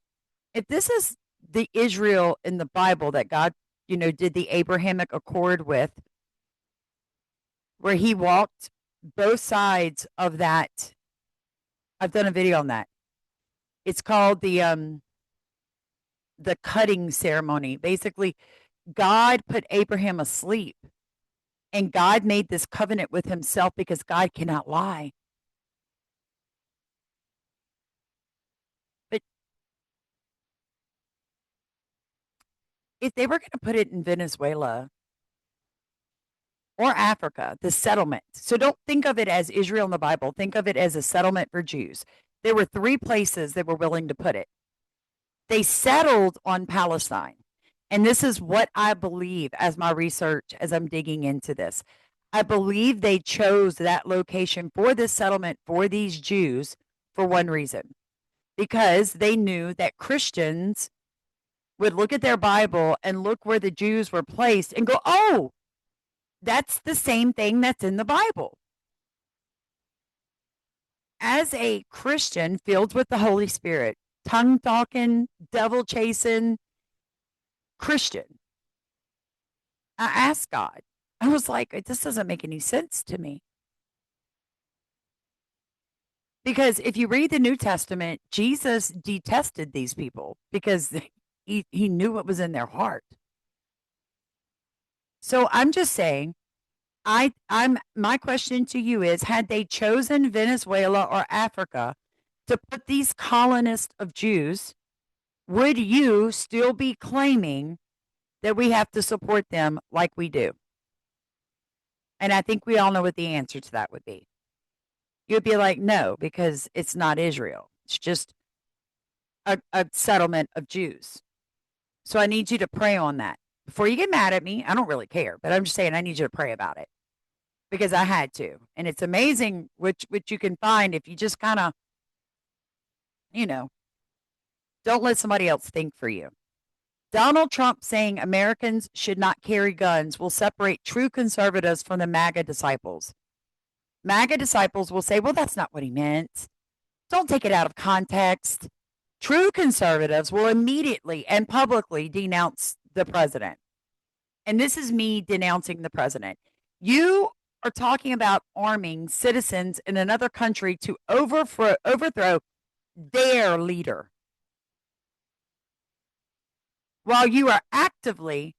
If this is the Israel in the Bible that God, did the Abrahamic Accord with, where he walked both sides of that, I've done a video on that. It's called the cutting ceremony. Basically, God put Abraham asleep, and God made this covenant with himself because God cannot lie. But if they were going to put it in Venezuela or Africa, the settlement. So don't think of it as Israel in the Bible. Think of it as a settlement for Jews. There were 3 places they were willing to put it. They settled on Palestine. And this is what I believe as my research, as I'm digging into this. I believe they chose that location for this settlement for these Jews for one reason, because they knew that Christians would look at their Bible and look where the Jews were placed and go, oh, that's the same thing that's in the Bible. As a Christian filled with the Holy Spirit, tongue talking, devil chasing Christian, I asked God, I was like, this doesn't make any sense to me. Because if you read the New Testament, Jesus detested these people because he knew what was in their heart. So I'm just saying, my question to you is, had they chosen Venezuela or Africa to put these colonists of Jews, would you still be claiming that we have to support them like we do? And I think we all know what the answer to that would be. You'd be like, no, because it's not Israel. It's just a settlement of Jews. So I need you to pray on that. before you get mad at me, I don't really care, but I'm just saying I need you to pray about it because I had to. And it's amazing which you can find if you just kind of, don't let somebody else think for you. Donald Trump saying Americans should not carry guns will separate true conservatives from the MAGA disciples. MAGA disciples will say, well, that's not what he meant. Don't take it out of context. True conservatives will immediately and publicly denounce the president. And this is me denouncing the president. You are talking about arming citizens in another country to overthrow their leader, while you are actively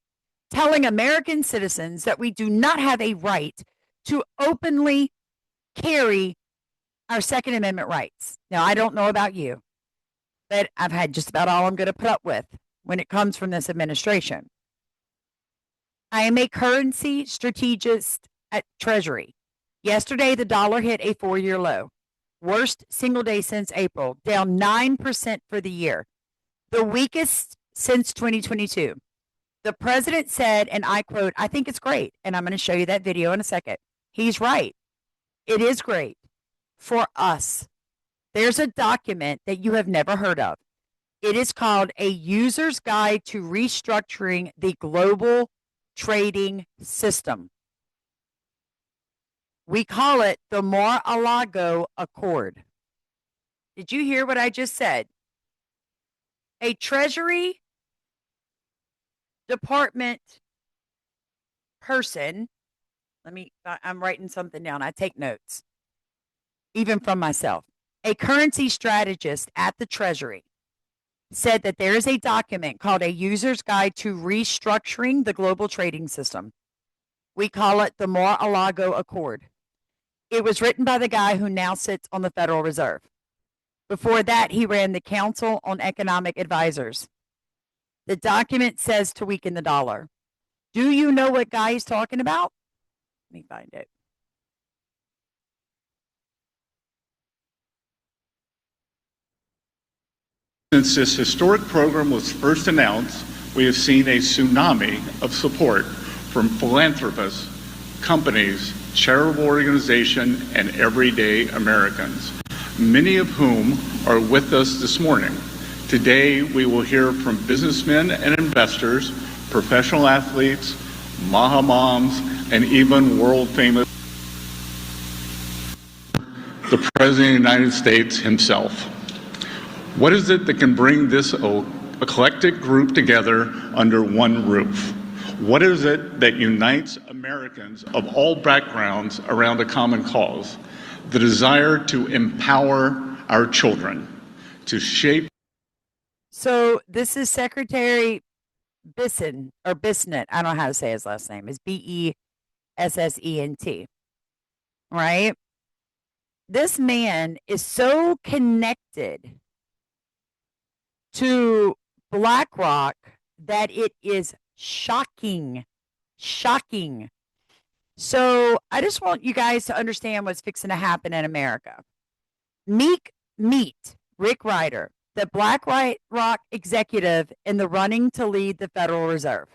telling American citizens that we do not have a right to openly carry our Second Amendment rights. Now, I don't know about you, but I've had just about all I'm going to put up with when it comes from this administration. I am a currency strategist at Treasury. Yesterday, the dollar hit a 4-year low. Worst single day since April, down 9% for the year. The weakest since 2022. The president said, and I quote, I think it's great. And I'm going to show you that video in a second. He's right. It is great for us. There's a document that you have never heard of. It is called A User's Guide to Restructuring the Global Trading System. We call it the Mar-a-lago Accord. Did you hear what I just said? A Treasury Department person, I'm writing something down. I take notes, even from myself. A currency strategist at the Treasury said that there is a document called A User's Guide to Restructuring the Global Trading System. We call it the Mar-a-Lago Accord. It was written by the guy who now sits on the Federal Reserve. Before that, he ran the Council on Economic Advisors. The document says to weaken the dollar. Do you know what guy he's talking about? Let me find it. Since this historic program was first announced, we have seen a tsunami of support from philanthropists, companies, charitable organizations, and everyday Americans, many of whom are with us this morning. Today, we will hear from businessmen and investors, professional athletes, Maha moms, and even world-famous the President of the United States himself. What is it that can bring this eclectic group together under one roof? What is it that unites Americans of all backgrounds around a common cause? The desire to empower our children, to shape. So this is Secretary Bisson, or Bissent. I don't know how to say his last name. It's Bessent, right? This man is so connected to BlackRock that it is shocking. So I just want you guys to understand what's fixing to happen in America. Meet Rick Ryder, the BlackRock executive in the running to lead the Federal Reserve.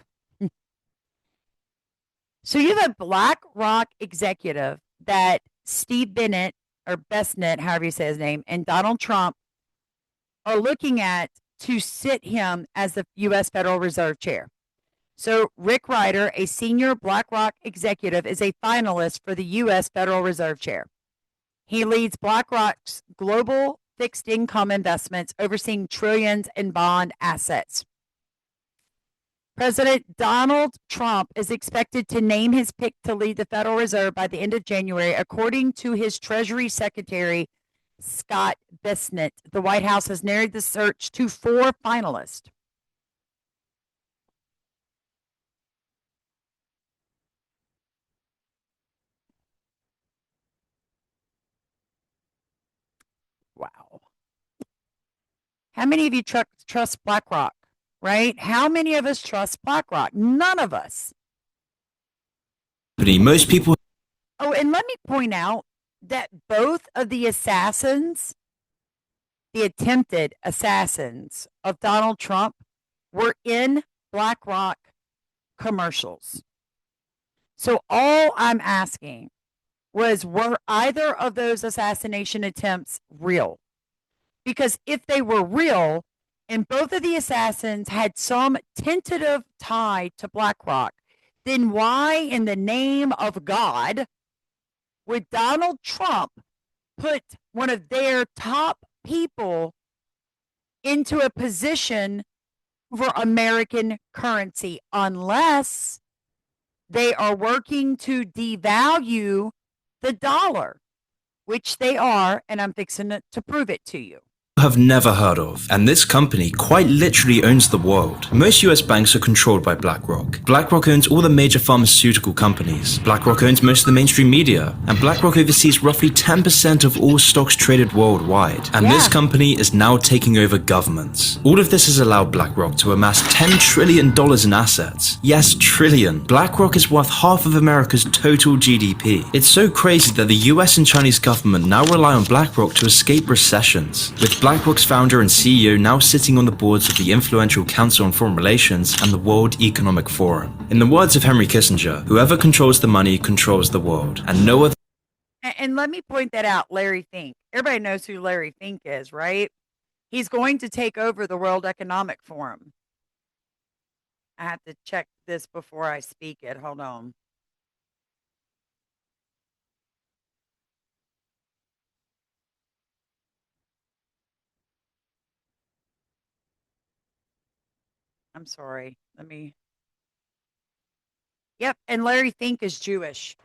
So you have a BlackRock executive that Steve Bennett, or Bestnet, however you say his name, and Donald Trump are looking at to sit him as the U.S. Federal Reserve Chair. So Rick Ryder, a senior BlackRock executive, is a finalist for the U.S. Federal Reserve Chair. He leads BlackRock's global fixed income investments, overseeing trillions in bond assets. President Donald Trump is expected to name his pick to lead the Federal Reserve by the end of January, according to his Treasury Secretary, Scott Bessent. The White House has narrowed the search to 4 finalists. Wow. How many of you trust BlackRock, right? How many of us trust BlackRock? None of us. Most people. Oh, and let me point out that both of the assassins, the attempted assassins of Donald Trump, were in BlackRock commercials. So all I'm asking was, were either of those assassination attempts real? Because if they were real, and both of the assassins had some tentative tie to BlackRock, then why in the name of God would Donald Trump put one of their top people into a position for American currency, unless they are working to devalue the dollar, which they are, and I'm fixing to prove it to you. Have never heard of, and this company quite literally owns the world. Most US banks are controlled by BlackRock. BlackRock owns all the major pharmaceutical companies. BlackRock owns most of the mainstream media, and BlackRock oversees roughly 10% of all stocks traded worldwide. And this company is now taking over governments. All of this has allowed BlackRock to amass $10 trillion in assets. Yes, trillion. BlackRock is worth half of America's total GDP. It's so crazy that the US and Chinese government now rely on BlackRock to escape recessions, with BlackRock's founder and CEO now sitting on the boards of the influential Council on Foreign Relations and the World Economic Forum. In the words of Henry Kissinger, whoever controls the money controls the world, and no other. And let me point that out, Larry Fink. Everybody knows who Larry Fink is, right? He's going to take over the World Economic Forum. I have to check this before I speak it. Hold on. I'm sorry. Let me. Yep. And Larry Fink is Jewish.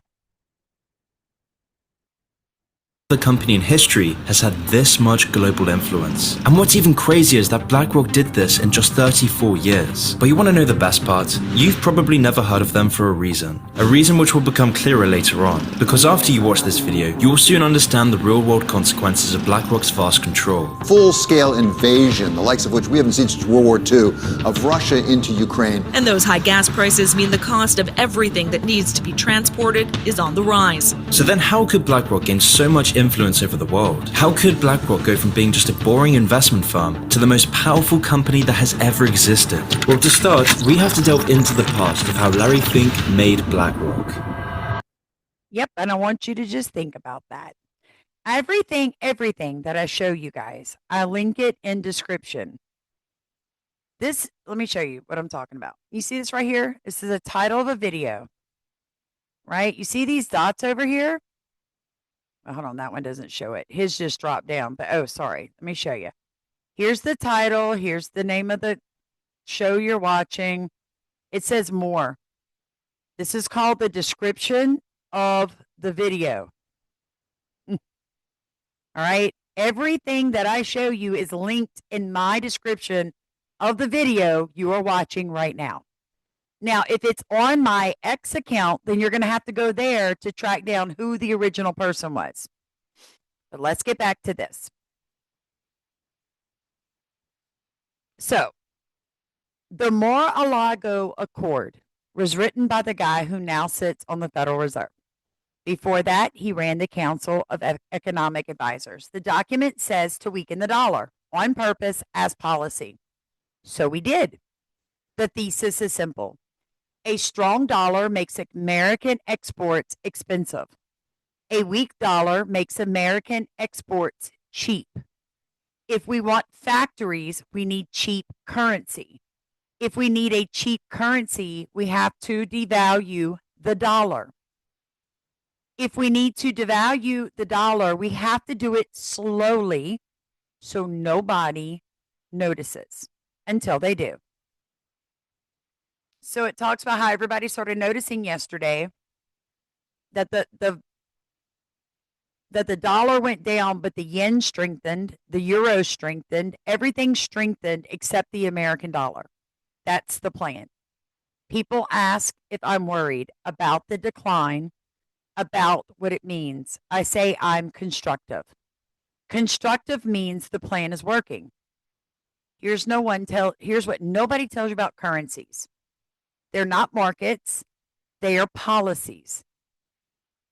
The company in history has had this much global influence. And what's even crazier is that BlackRock did this in just 34 years. But you want to know the best part? You've probably never heard of them for a reason which will become clearer later on. Because after you watch this video, you will soon understand the real-world consequences of BlackRock's vast control. Full-scale invasion, the likes of which we haven't seen since World War II, of Russia into Ukraine. And those high gas prices mean the cost of everything that needs to be transported is on the rise. So then how could BlackRock gain so much influence over the world? How could BlackRock go from being just a boring investment firm to the most powerful company that has ever existed? Well, to start, we have to delve into the past of how Larry Fink made BlackRock. Yep, and I want you to just think about that. Everything that I show you guys, I link it in description. This, let me show you what I'm talking about. You see this right here? This is the title of a video, right? You see these dots over here? Oh, hold on, that one doesn't show it. His just dropped down, but oh, sorry. Let me show you. Here's the title. Here's the name of the show you're watching. It says more. This is called the description of the video. All right. Everything that I show you is linked in my description of the video you are watching right now. Now, if it's on my X account, then you're going to have to go there to track down who the original person was. But let's get back to this. So, the Mar-a-lago Accord was written by the guy who now sits on the Federal Reserve. Before that, he ran the Council of Economic Advisors. The document says to weaken the dollar on purpose as policy. So we did. The thesis is simple. A strong dollar makes American exports expensive. A weak dollar makes American exports cheap. If we want factories, we need cheap currency. If we need a cheap currency, we have to devalue the dollar. If we need to devalue the dollar, we have to do it slowly so nobody notices until they do. So it talks about how everybody started noticing yesterday that the dollar went down, but the yen strengthened, the euro strengthened, everything strengthened except the American dollar. That's the plan. People ask if I'm worried about the decline, about what it means. I say I'm constructive. Constructive means the plan is working. Here's what nobody tells you about currencies. They're not markets, they are policies.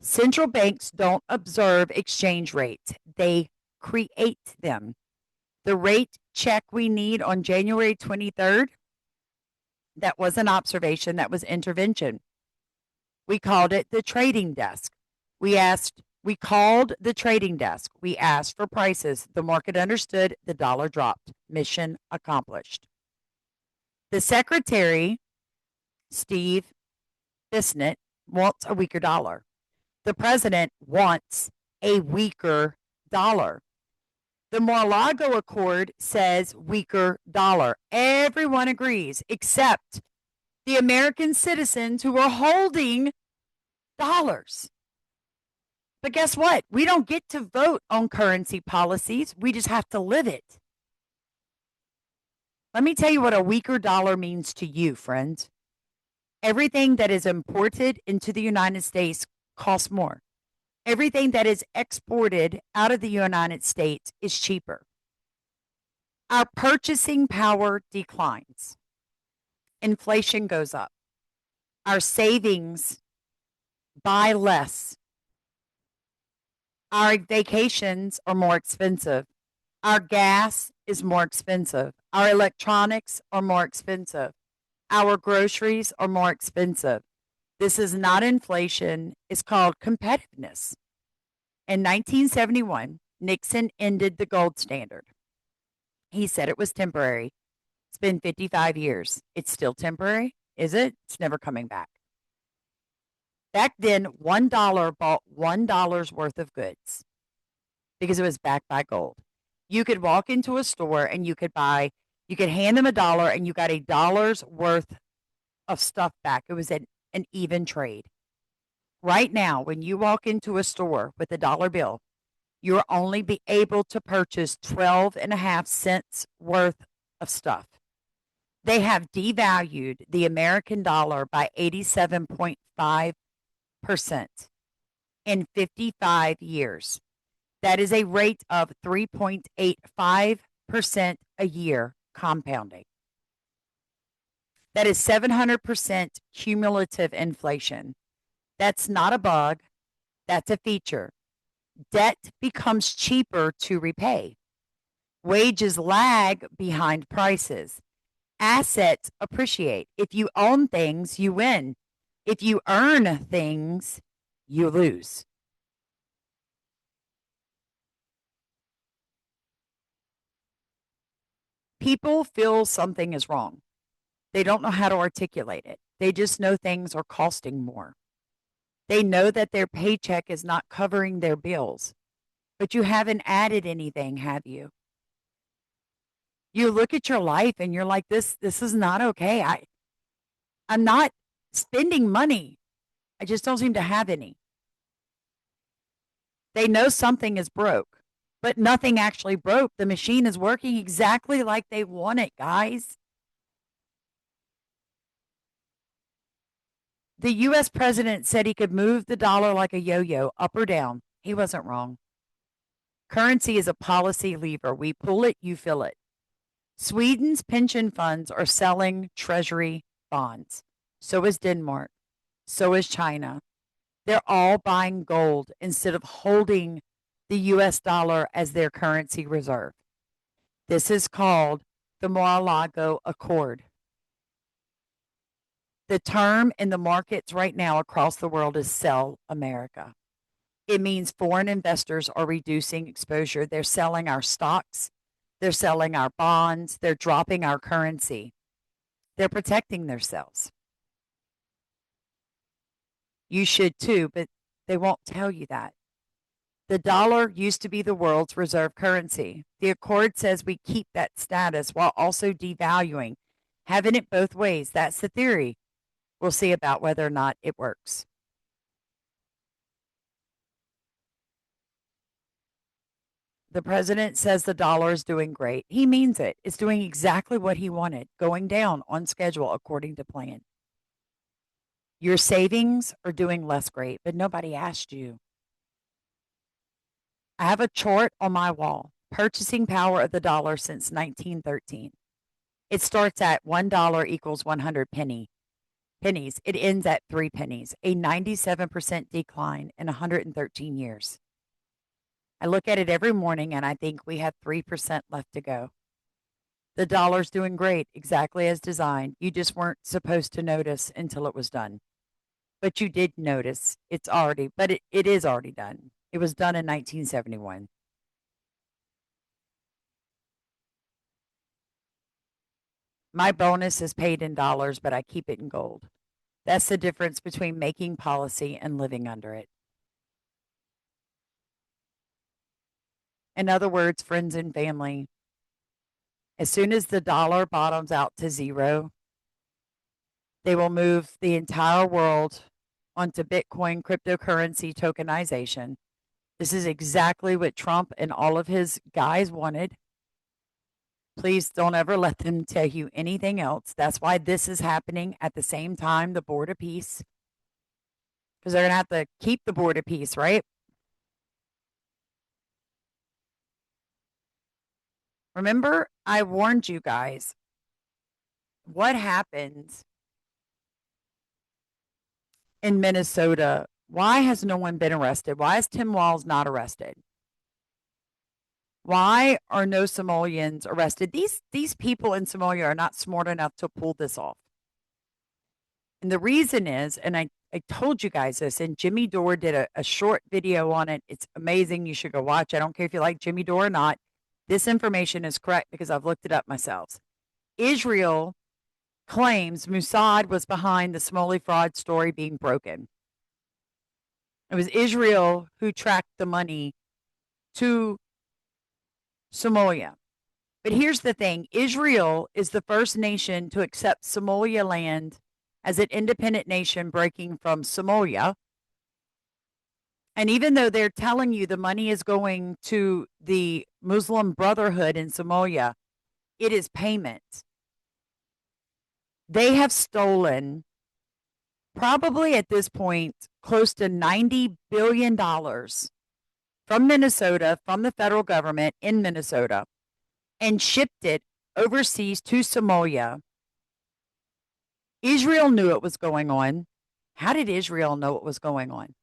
Central banks don't observe exchange rates, they create them. The rate check we need on January 23rd That wasn't observation, that was intervention. We called it the trading desk. We called the trading desk. We asked for prices. The market understood, the dollar dropped. Mission accomplished. The secretary, Steve Bissett, wants a weaker dollar. The president wants a weaker dollar. The Mar-a-lago Accord says weaker dollar. Everyone agrees except the American citizens who are holding dollars. But guess what? We don't get to vote on currency policies. We just have to live it. Let me tell you what a weaker dollar means to you, friends. Everything that is imported into the United States costs more. Everything that is exported out of the United States is cheaper. Our purchasing power declines. Inflation goes up. Our savings buy less. Our vacations are more expensive. Our gas is more expensive. Our electronics are more expensive. Our groceries are more expensive. This is not inflation. It's called competitiveness. In 1971, Nixon ended the gold standard. He said it was temporary. It's been 55 years. It's still temporary, is it? It's never coming back. Back then, $1 bought $1 worth of goods because it was backed by gold. You could walk into a store and you could hand them $1 and you got $1 worth of stuff back. It was an even trade. Right now, when you walk into a store with $1 bill, you'll only be able to purchase 12.5 cents worth of stuff. They have devalued the American dollar by 87.5% in 55 years. That is a rate of 3.85% a year compounding. That is 700% cumulative inflation. That's not a bug. That's a feature. Debt becomes cheaper to repay. Wages lag behind prices. Assets appreciate. If you own things, you win. If you earn things, you lose. People feel something is wrong. They don't know how to articulate it. They just know things are costing more. They know that their paycheck is not covering their bills, but you haven't added anything, have you? You look at your life and you're like, this is not okay. I'm not spending money. I just don't seem to have any. They know something is broke, but nothing actually broke. The machine is working exactly like they want it, guys. The U.S. president said he could move the dollar like a yo-yo, up or down. He wasn't wrong. Currency is a policy lever. We pull it, you feel it. Sweden's pension funds are selling treasury bonds. So is Denmark. So is China. They're all buying gold instead of holding the U.S. dollar as their currency reserve. This is called the Mar-a-Lago Accord. The term in the markets right now across the world is sell America. It means foreign investors are reducing exposure. They're selling our stocks. They're selling our bonds. They're dropping our currency. They're protecting themselves. You should too, but they won't tell you that. The dollar used to be the world's reserve currency. The Accord says we keep that status while also devaluing, having it both ways. That's the theory. We'll see about whether or not it works. The president says the dollar is doing great. He means it. It's doing exactly what he wanted, going down on schedule according to plan. Your savings are doing less great, but nobody asked you. I have a chart on my wall, purchasing power of the dollar since 1913. It starts at $1 equals 100 pennies. It ends at 3 pennies, a 97% decline in 113 years. I look at it every morning and I think we have 3% left to go. The dollar's doing great, exactly as designed. You just weren't supposed to notice until it was done. But you did notice it is already done. It was done in 1971. My bonus is paid in dollars, but I keep it in gold. That's the difference between making policy and living under it. In other words, friends and family, as soon as the dollar bottoms out to zero, they will move the entire world onto Bitcoin cryptocurrency tokenization. This is exactly what Trump and all of his guys wanted. Please don't ever let them tell you anything else. That's why this is happening at the same time, the Board of Peace, because they're going to have to keep the Board of Peace, right? Remember, I warned you guys. What happens in Minnesota? Why has no one been arrested? Why is Tim Walz not arrested? Why are no Somalians arrested? These people in Somalia are not smart enough to pull this off. And the reason is, and I told you guys this, and Jimmy Dore did a short video on it. It's amazing. You should go watch. I don't care if you like Jimmy Dore or not. This information is correct because I've looked it up myself. Israel claims Mossad was behind the Somali fraud story being broken. It was Israel who tracked the money to Somalia. But here's the thing. Israel is the first nation to accept Somaliland as an independent nation breaking from Somalia. And even though they're telling you the money is going to the Muslim Brotherhood in Somalia, it is payment. They have stolen probably at this point close to $90 billion from Minnesota, from the federal government in Minnesota, and shipped it overseas to Somalia. Israel knew it was going on. How did Israel know it was going on?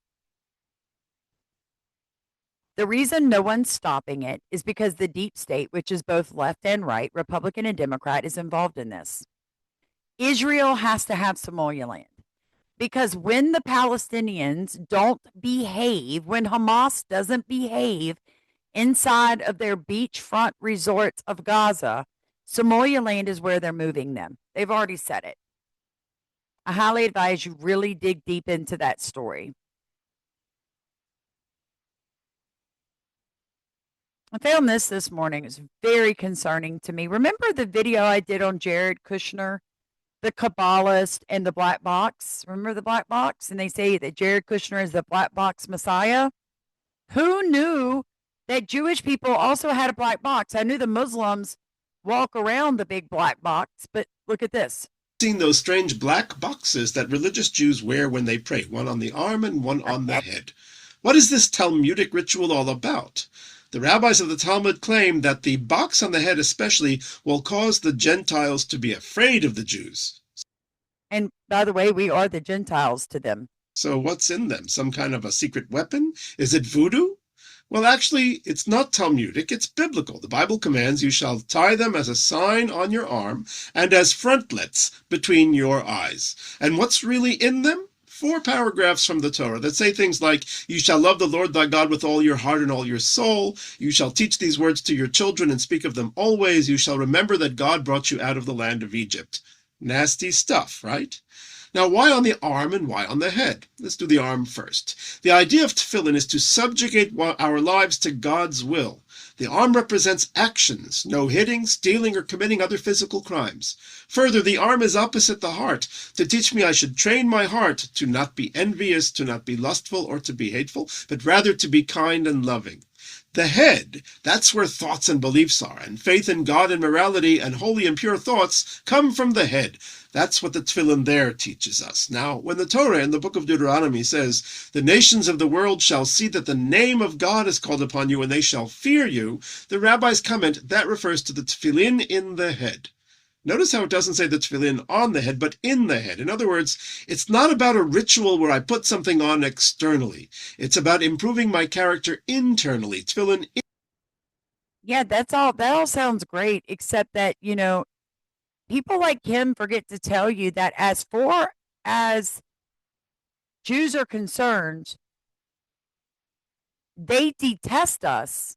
The reason no one's stopping it is because the deep state, which is both left and right, Republican and Democrat, is involved in this. Israel has to have Somaliland because when the Palestinians don't behave, when Hamas doesn't behave inside of their beachfront resorts of Gaza, Somaliland is where they're moving them. They've already said it. I highly advise you really dig deep into that story. I found this morning. It's very concerning to me. Remember the video I did on Jared Kushner, the Kabbalist, and the black box? Remember the black box? And they say that Jared Kushner is the black box messiah. Who knew that Jewish people also had a black box? I knew the Muslims walk around the big black box, but look at this. Seen those strange black boxes that religious Jews wear when they pray, one on the arm and one on the head. What is this Talmudic ritual all about? The rabbis of the Talmud claim that the box on the head especially will cause the Gentiles to be afraid of the Jews. And by the way, we are the Gentiles to them. So what's in them? Some kind of a secret weapon? Is it voodoo? Well, actually, it's not Talmudic, it's biblical. The Bible commands you shall tie them as a sign on your arm and as frontlets between your eyes. And what's really in them? 4 paragraphs from the Torah that say things like, you shall love the Lord thy God with all your heart and all your soul. You shall teach these words to your children and speak of them always. You shall remember that God brought you out of the land of Egypt. Nasty stuff, right? Now, why on the arm and why on the head? Let's do the arm first. The idea of tefillin is to subjugate our lives to God's will. The arm represents actions, no hitting, stealing, or committing other physical crimes. Further, the arm is opposite the heart, to teach me I should train my heart to not be envious, to not be lustful, or to be hateful, but rather to be kind and loving. The head, that's where thoughts and beliefs are, and faith in God and morality and holy and pure thoughts come from the head. That's what the tefillin there teaches us. Now, when the Torah in the book of Deuteronomy says, the nations of the world shall see that the name of God is called upon you and they shall fear you, the rabbis comment that refers to the tefillin in the head. Notice how it doesn't say the tefillin on the head, but in the head. In other words, it's not about a ritual where I put something on externally. It's about improving my character internally. Tefillin Yeah, that all sounds great, except that, people like him forget to tell you that as far as Jews are concerned, they detest us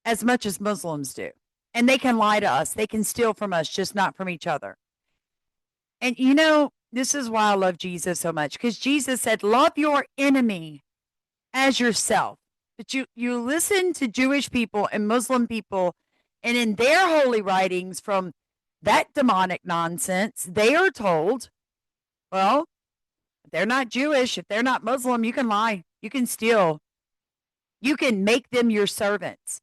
as much as Muslims do. And they can lie to us. They can steal from us, just not from each other. And this is why I love Jesus so much, because Jesus said, love your enemy as yourself. But you listen to Jewish people and Muslim people, and in their holy writings from that demonic nonsense, they are told, well, if they're not Jewish, if they're not Muslim, you can lie, you can steal, you can make them your servants.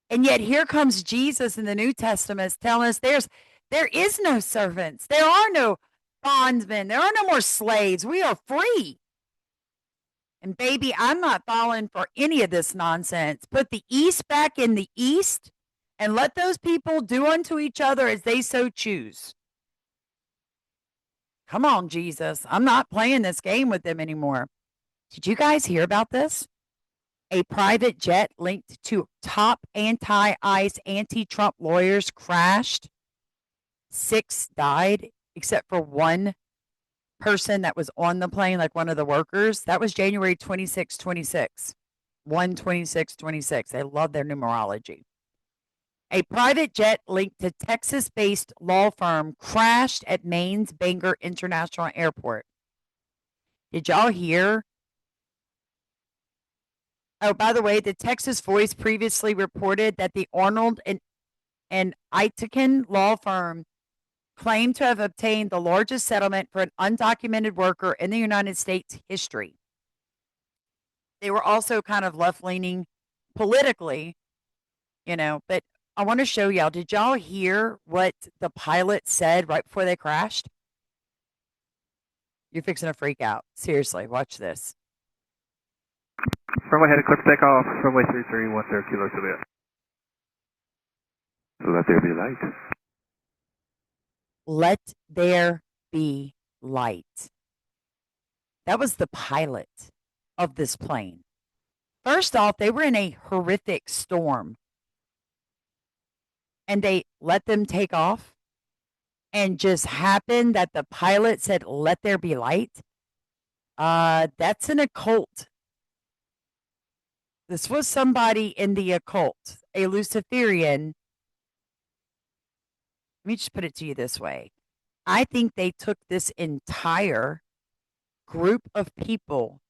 And yet here comes Jesus in the New Testament telling us there is no servants. There are no bondsmen. There are no more slaves. We are free. And baby, I'm not falling for any of this nonsense. Put the East back in the East and let those people do unto each other as they so choose. Come on, Jesus. I'm not playing this game with them anymore. Did you guys hear about this? A private jet linked to top anti-ICE, anti-Trump lawyers crashed. 6 died, except for one person that was on the plane, like one of the workers. That was January 26, 26. 1/26/26. They love their numerology. A private jet linked to Texas-based law firm crashed at Maine's Bangor International Airport. Did y'all hear? Oh, by the way, the Texas Voice previously reported that the Arnold and Itiken law firm claimed to have obtained the largest settlement for an undocumented worker in the United States history. They were also kind of left-leaning politically, but I want to show y'all. Did y'all hear what the pilot said right before they crashed? You're fixing to freak out. Seriously, watch this. Runway headed clear for takeoff. Runway 3310 Kilo Juliet. Let there be light. Let there be light. That was the pilot of this plane. First off, they were in a horrific storm. And they let them take off. And just happened that the pilot said, let there be light. That's an occult. This was somebody in the occult, a Luciferian. Let me just put it to you this way. I think they took this entire group of people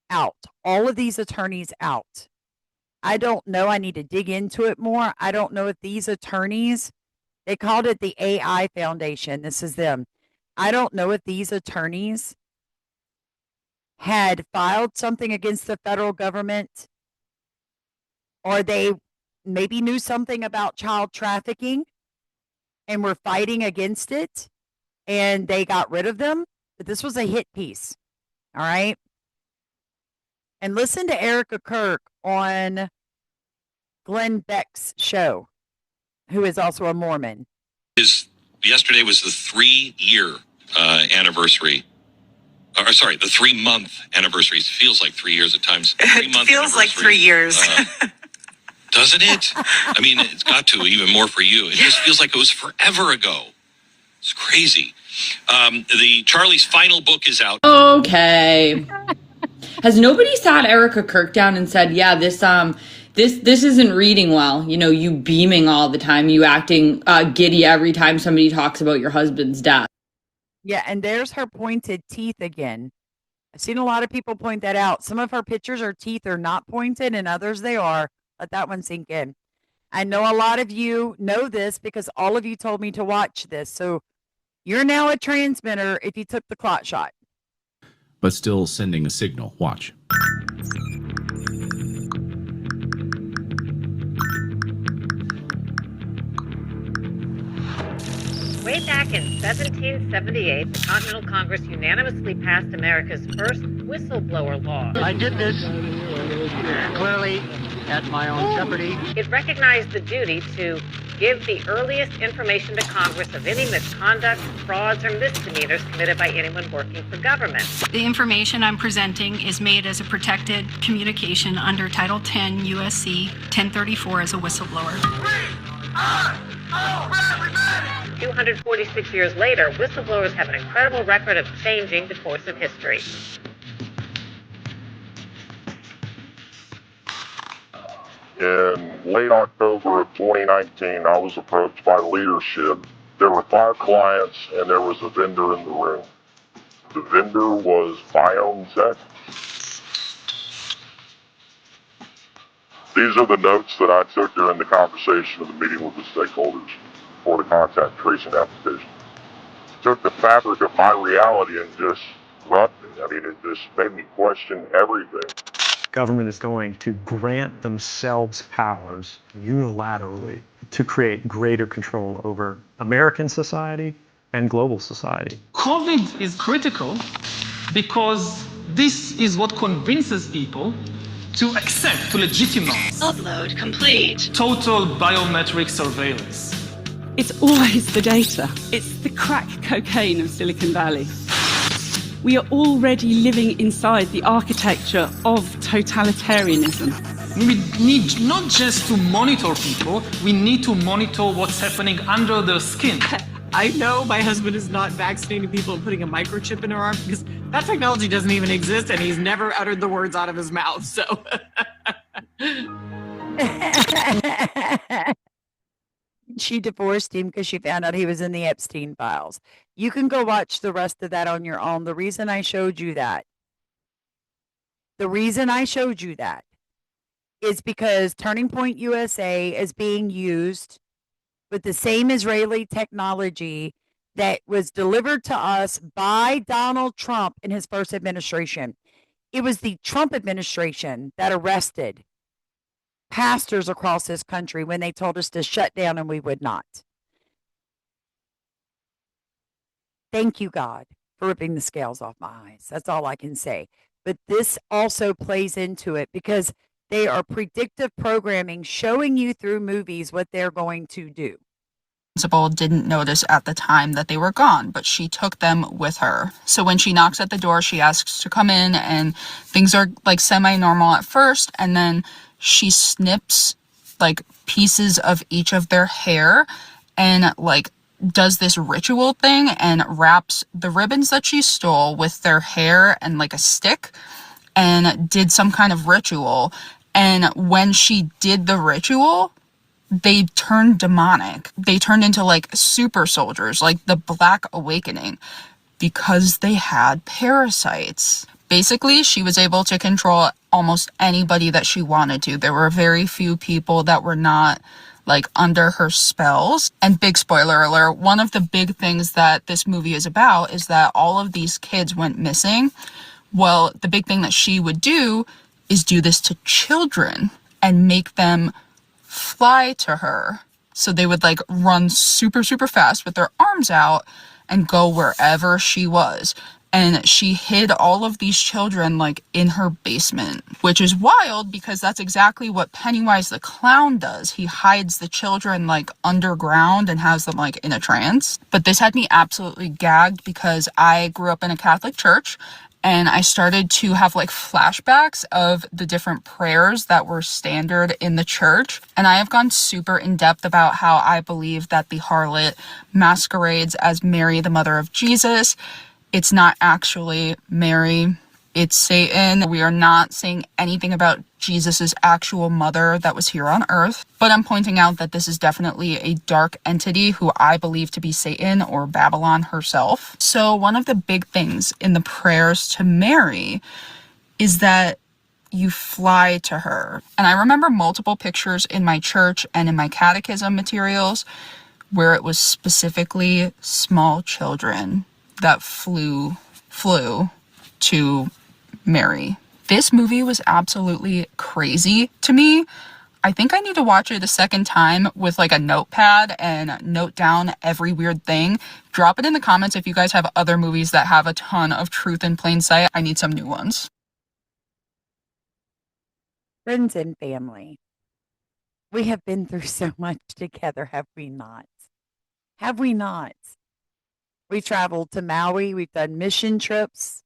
out, all of these attorneys out. I don't know. I need to dig into it more. I don't know if these attorneys, they called it the AI Foundation. This is them. I don't know if these attorneys had filed something against the federal government, or they maybe knew something about child trafficking and were fighting against it, and they got rid of them. But this was a hit piece. All right. And listen to Erica Kirk on Glenn Beck's show, who is also a Mormon. Yesterday was the 3-year anniversary. Or sorry, the 3-month anniversary. It feels like 3 years at times. It feels like 3 years. Doesn't it? I mean, it's got to, even more for you. It just feels like it was forever ago. It's crazy. The Charlie's final book is out. Okay. Has nobody sat Erica Kirk down and said, yeah, this isn't reading well. You beaming all the time, you acting giddy every time somebody talks about your husband's death. Yeah, and there's her pointed teeth again. I've seen a lot of people point that out. Some of her pictures, her teeth are not pointed, and others they are. Let that one sink in. I know a lot of you know this because all of you told me to watch this. So you're now a transmitter if you took the clot shot. But still sending a signal. Watch. Way back in 1778, the Continental Congress unanimously passed America's first whistleblower law. I did this clearly at my own jeopardy. It recognized the duty to give the earliest information to Congress of any misconduct, frauds, or misdemeanors committed by anyone working for government. The information I'm presenting is made as a protected communication under Title 10 U.S.C. 1034 as a whistleblower. 246 years later, whistleblowers have an incredible record of changing the course of history. In late October of 2019, I was approached by leadership. There were 5 clients and there was a vendor in the room. The vendor was BioNTech. These are the notes that I took during the conversation of the meeting with the stakeholders for the contact tracing application. Took the fabric of my reality and just rubbed it. I mean, it just made me question everything. Government is going to grant themselves powers unilaterally to create greater control over American society and global society. COVID is critical because this is what convinces people to accept, to legitimize. Upload complete. Total biometric surveillance. It's always the data. It's the crack cocaine of Silicon Valley. We are already living inside the architecture of totalitarianism. We need not just to monitor people, we need to monitor what's happening under their skin. I know my husband is not vaccinating people and putting a microchip in her arm because that technology doesn't even exist and he's never uttered the words out of his mouth, so. She divorced him because she found out he was in the Epstein files. You can go watch the rest of that on your own. The reason I showed you that is because Turning Point USA is being used with the same Israeli technology that was delivered to us by Donald Trump in his first administration. It was the Trump administration that arrested pastors across this country when they told us to shut down and we would not. Thank you, God, for ripping the scales off my eyes. That's all I can say. But this also plays into it because they are predictive programming, showing you through movies what they're going to do. Principal didn't notice at the time that they were gone, but she took them with her. So when she knocks at the door, she asks to come in and things are like semi-normal at first. And then she snips like pieces of each of their hair and like does this ritual thing and wraps the ribbons that she stole with their hair and like a stick and did some kind of ritual. And when she did the ritual, they turned demonic. They turned into like super soldiers, like the Black Awakening, because they had parasites. Basically, she was able to control almost anybody that she wanted to. There were very few people that were not like under her spells. And big spoiler alert, one of the big things that this movie is about is that all of these kids went missing. Well, the big thing that she would do is do this to children and make them fly to her. So they would like run super, super fast with their arms out and go wherever she was. And she hid all of these children like in her basement, which is wild because that's exactly what Pennywise the Clown does. He hides the children like underground and has them like in a trance. But this had me absolutely gagged because I grew up in a Catholic church and I started to have like flashbacks of the different prayers that were standard in the church. And I have gone super in depth about how I believe that the harlot masquerades as Mary, the mother of Jesus. It's not actually Mary, it's Satan. We are not saying anything about Jesus's actual mother that was here on earth, but I'm pointing out that this is definitely a dark entity who I believe to be Satan or Babylon herself. So one of the big things in the prayers to Mary is that you fly to her. And I remember multiple pictures in my church and in my catechism materials where it was specifically small children that flew to Mary. This movie was absolutely crazy to me. I think I need to watch it a second time with like a notepad and note down every weird thing. Drop it in the comments if you guys have other movies that have a ton of truth in plain sight. I need some new ones. Friends and family, we have been through so much together, have we not? Have we not? We traveled to Maui, we've done mission trips,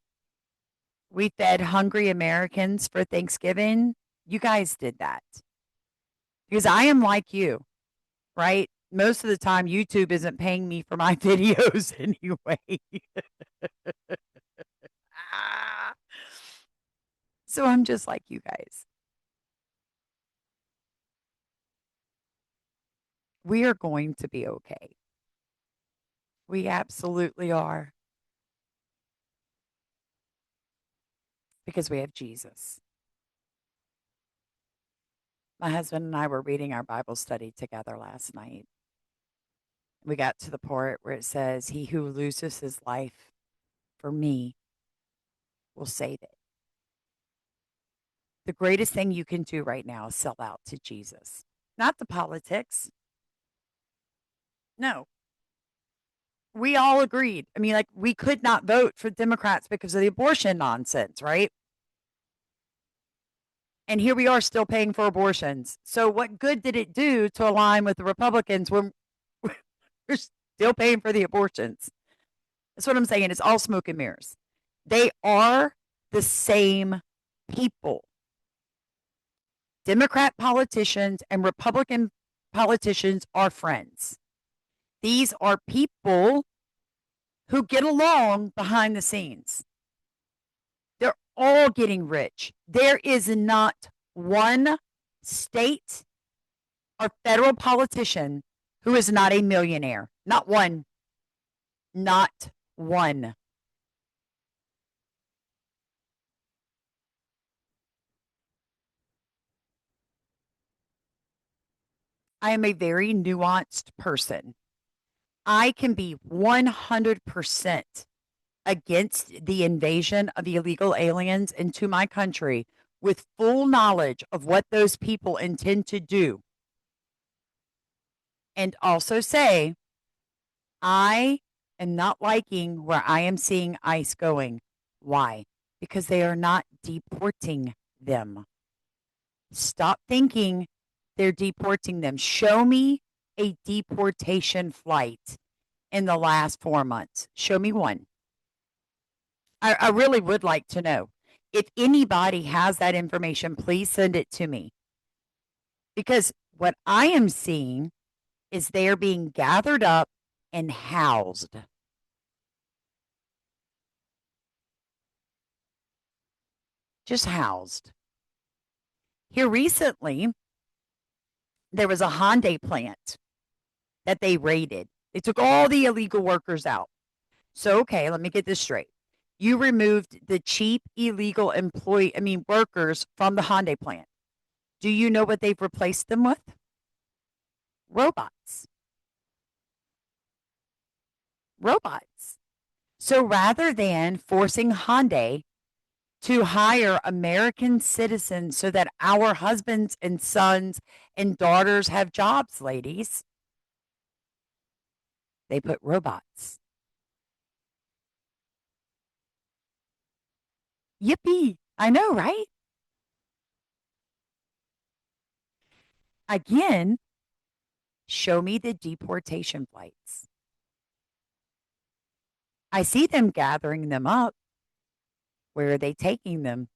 we fed hungry Americans for Thanksgiving. You guys did that. Because I am like you, right? Most of the time, YouTube isn't paying me for my videos anyway. Ah. So I'm just like you guys. We are going to be okay. We absolutely are. Because we have Jesus. My husband and I were reading our Bible study together last night. We got to the part where it says, "He who loses his life for me will save it." The greatest thing you can do right now is sell out to Jesus, not the politics. No, we all agreed. I mean, like, we could not vote for Democrats because of the abortion nonsense, right? And here we are still paying for abortions. So, what good did it do to align with the Republicans when we're still paying for the abortions? That's what I'm saying. It's all smoke and mirrors. They are the same people. Democrat politicians and Republican politicians are friends. These are people who get along behind the scenes. They're all getting rich. There is not one state or federal politician who is not a millionaire. Not one. Not one. I am a very nuanced person. I can be 100% against the invasion of illegal aliens into my country with full knowledge of what those people intend to do. And also say, I am not liking where I am seeing ICE going. Why? Because they are not deporting them. Stop thinking they're deporting them. Show me a deportation flight in the last 4 months. Show me one. I really would like to know. If anybody has that information, please send it to me. Because what I am seeing is they are being gathered up and housed. Just housed. Here recently, there was a Hyundai plant that they raided. They took all the illegal workers out. So, okay, let me get this straight. You removed the cheap illegal workers from the Hyundai plant. Do you know what they've replaced them with? Robots. Robots. So rather than forcing Hyundai to hire American citizens so that our husbands and sons and daughters have jobs, ladies, they put robots. Yippee. I know, right? Again, show me the deportation flights. I see them gathering them up. Where are they taking them?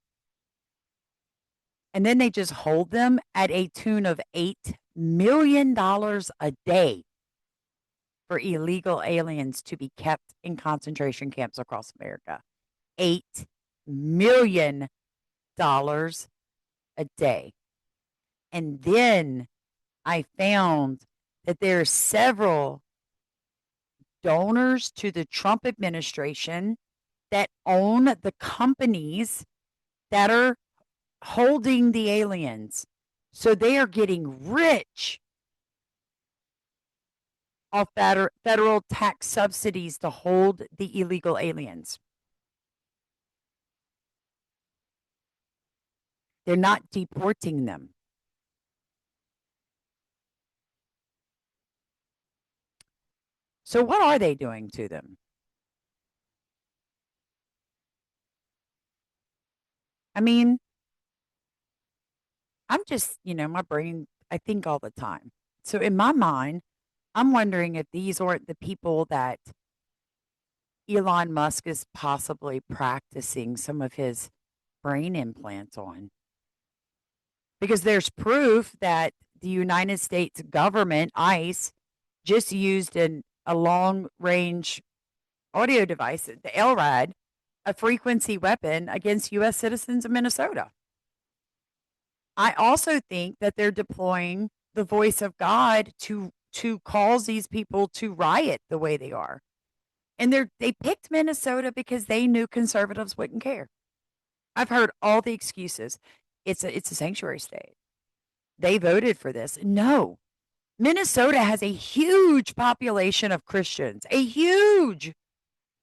And then they just hold them at a tune of $8 million a day for illegal aliens to be kept in concentration camps across America. $8 million a day. And then I found that there are several donors to the Trump administration that own the companies that are holding the aliens. So they are getting rich off federal tax subsidies to hold the illegal aliens. They're not deporting them. So what are they doing to them? I mean, I'm just, my brain, I think all the time. So in my mind, I'm wondering if these aren't the people that Elon Musk is possibly practicing some of his brain implants on. Because there's proof that the United States government, ICE, just used a long range audio device, the LRAD, a frequency weapon against U.S. citizens of Minnesota. I also think that they're deploying the voice of God to cause these people to riot the way they are. And they picked Minnesota because they knew conservatives wouldn't care. I've heard all the excuses. It's a sanctuary state. They voted for this. No. Minnesota has a huge population of Christians, a huge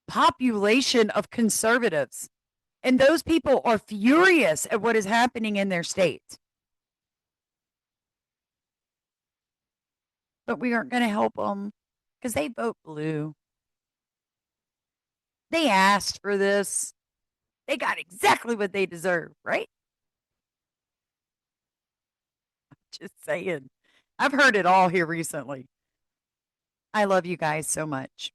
population of conservatives. And those people are furious at what is happening in their state. But we aren't going to help them because they vote blue. They asked for this. They got exactly what they deserve, right? Just saying. I've heard it all here recently. I love you guys so much.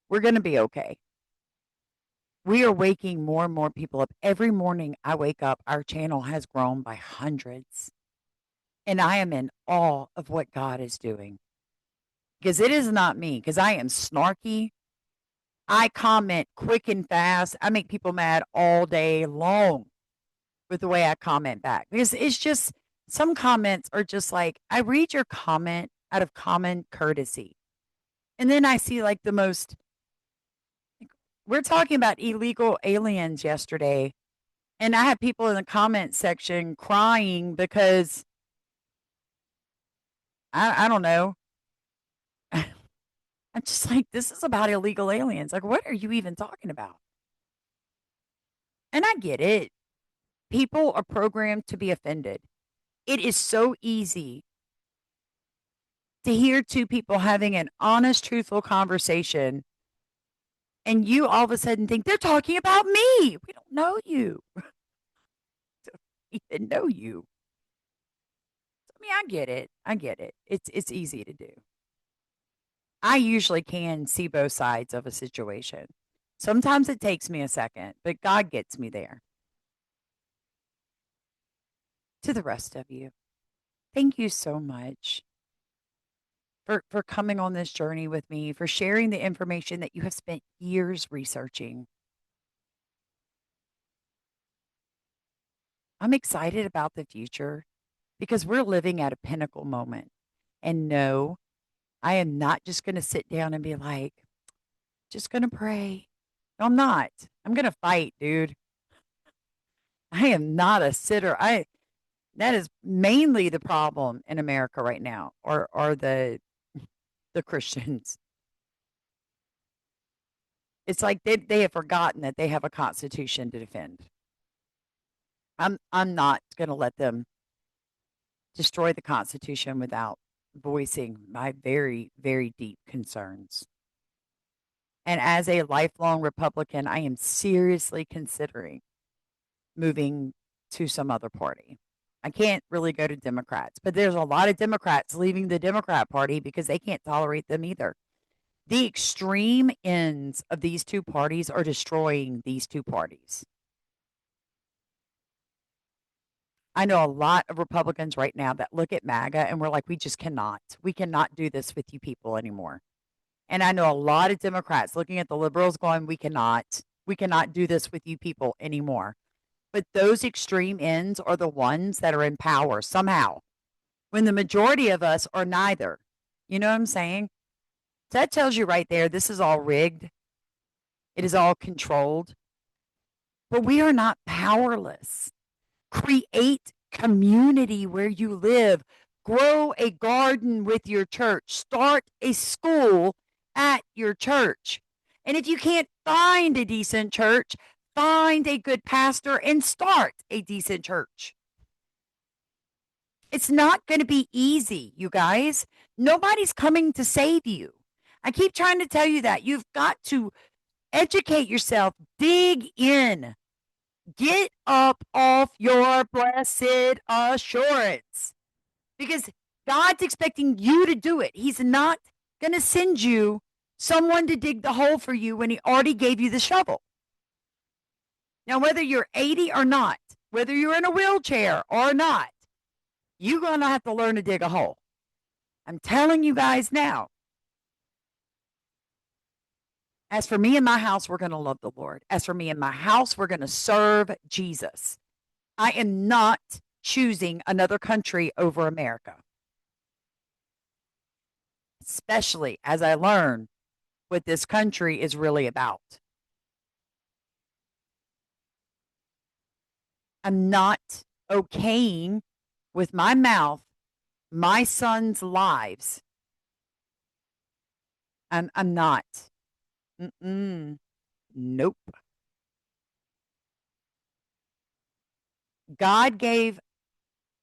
We're going to be okay. We are waking more and more people up. Every morning I wake up, our channel has grown by hundreds. And I am in awe of what God is doing. Because it is not me, because I am snarky. I comment quick and fast. I make people mad all day long with the way I comment back. Because it's just, some comments are just like, I read your comment out of common courtesy. And then I see like the most, we're talking about illegal aliens yesterday. And I had people in the comment section crying because I don't know. I'm just like, this is about illegal aliens. Like, what are you even talking about? And I get it. People are programmed to be offended. It is so easy to hear two people having an honest, truthful conversation, and you all of a sudden think they're talking about me. We don't know you. Don't even know you. I mean, I get it. I get it. It's easy to do. I usually can see both sides of a situation. Sometimes it takes me a second, but God gets me there. To the rest of you, thank you so much for coming on this journey with me, for sharing the information that you have spent years researching. I'm excited about the future because we're living at a pinnacle moment. And no, I am not just going to sit down and be like, just going to pray. No, I'm not. I'm going to fight, dude. I am not a sitter. That is mainly the problem in America right now, or the Christians. It's like they have forgotten that they have a constitution to defend. I'm not going to let them destroy the Constitution without voicing my very, very deep concerns. And as a lifelong Republican, I am seriously considering moving to some other party. I can't really go to Democrats, but there's a lot of Democrats leaving the Democrat Party because they can't tolerate them either. The extreme ends of these two parties are destroying these two parties. I know a lot of Republicans right now that look at MAGA and we're like, we cannot do this with you people anymore. And I know a lot of Democrats looking at the liberals going, we cannot do this with you people anymore. But those extreme ends are the ones that are in power somehow, when the majority of us are neither. You know what I'm saying? So that tells you right there, this is all rigged. It is all controlled. But we are not powerless. Create community where you live. Grow a garden with your church. Start a school at your church. And if you can't find a decent church, find a good pastor and start a decent church. It's not going to be easy, you guys. Nobody's coming to save you. I keep trying to tell you that. You've got to educate yourself, dig in. Get up off your blessed assurance because God's expecting you to do it. He's not going to send you someone to dig the hole for you when he already gave you the shovel. Now, whether you're 80 or not, whether you're in a wheelchair or not, you're going to have to learn to dig a hole. I'm telling you guys now. As for me and my house, we're going to love the Lord. As for me and my house, we're going to serve Jesus. I am not choosing another country over America. Especially as I learn what this country is really about. I'm not okaying with my mouth my son's lives. I'm not. Nope. God gave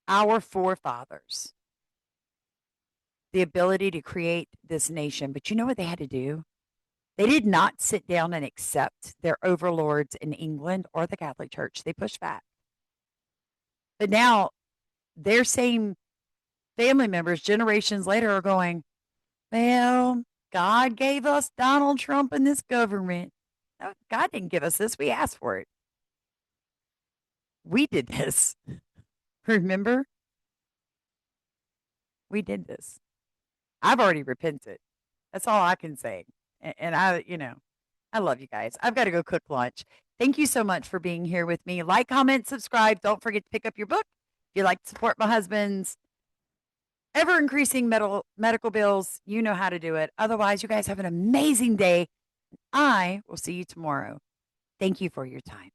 our forefathers the ability to create this nation, but you know what they had to do? They did not sit down and accept their overlords in England or the Catholic Church. They pushed back. But now their same family members generations later are going, well, God gave us Donald Trump and this government. No, God didn't give us this. We asked for it. We did this. Remember? We did this. I've already repented. That's all I can say. And I love you guys. I've got to go cook lunch. Thank you so much for being here with me. Like, comment, subscribe. Don't forget to pick up your book. If you'd like to support my husband's ever increasing medical bills, you know how to do it. Otherwise, you guys have an amazing day. I will see you tomorrow. Thank you for your time.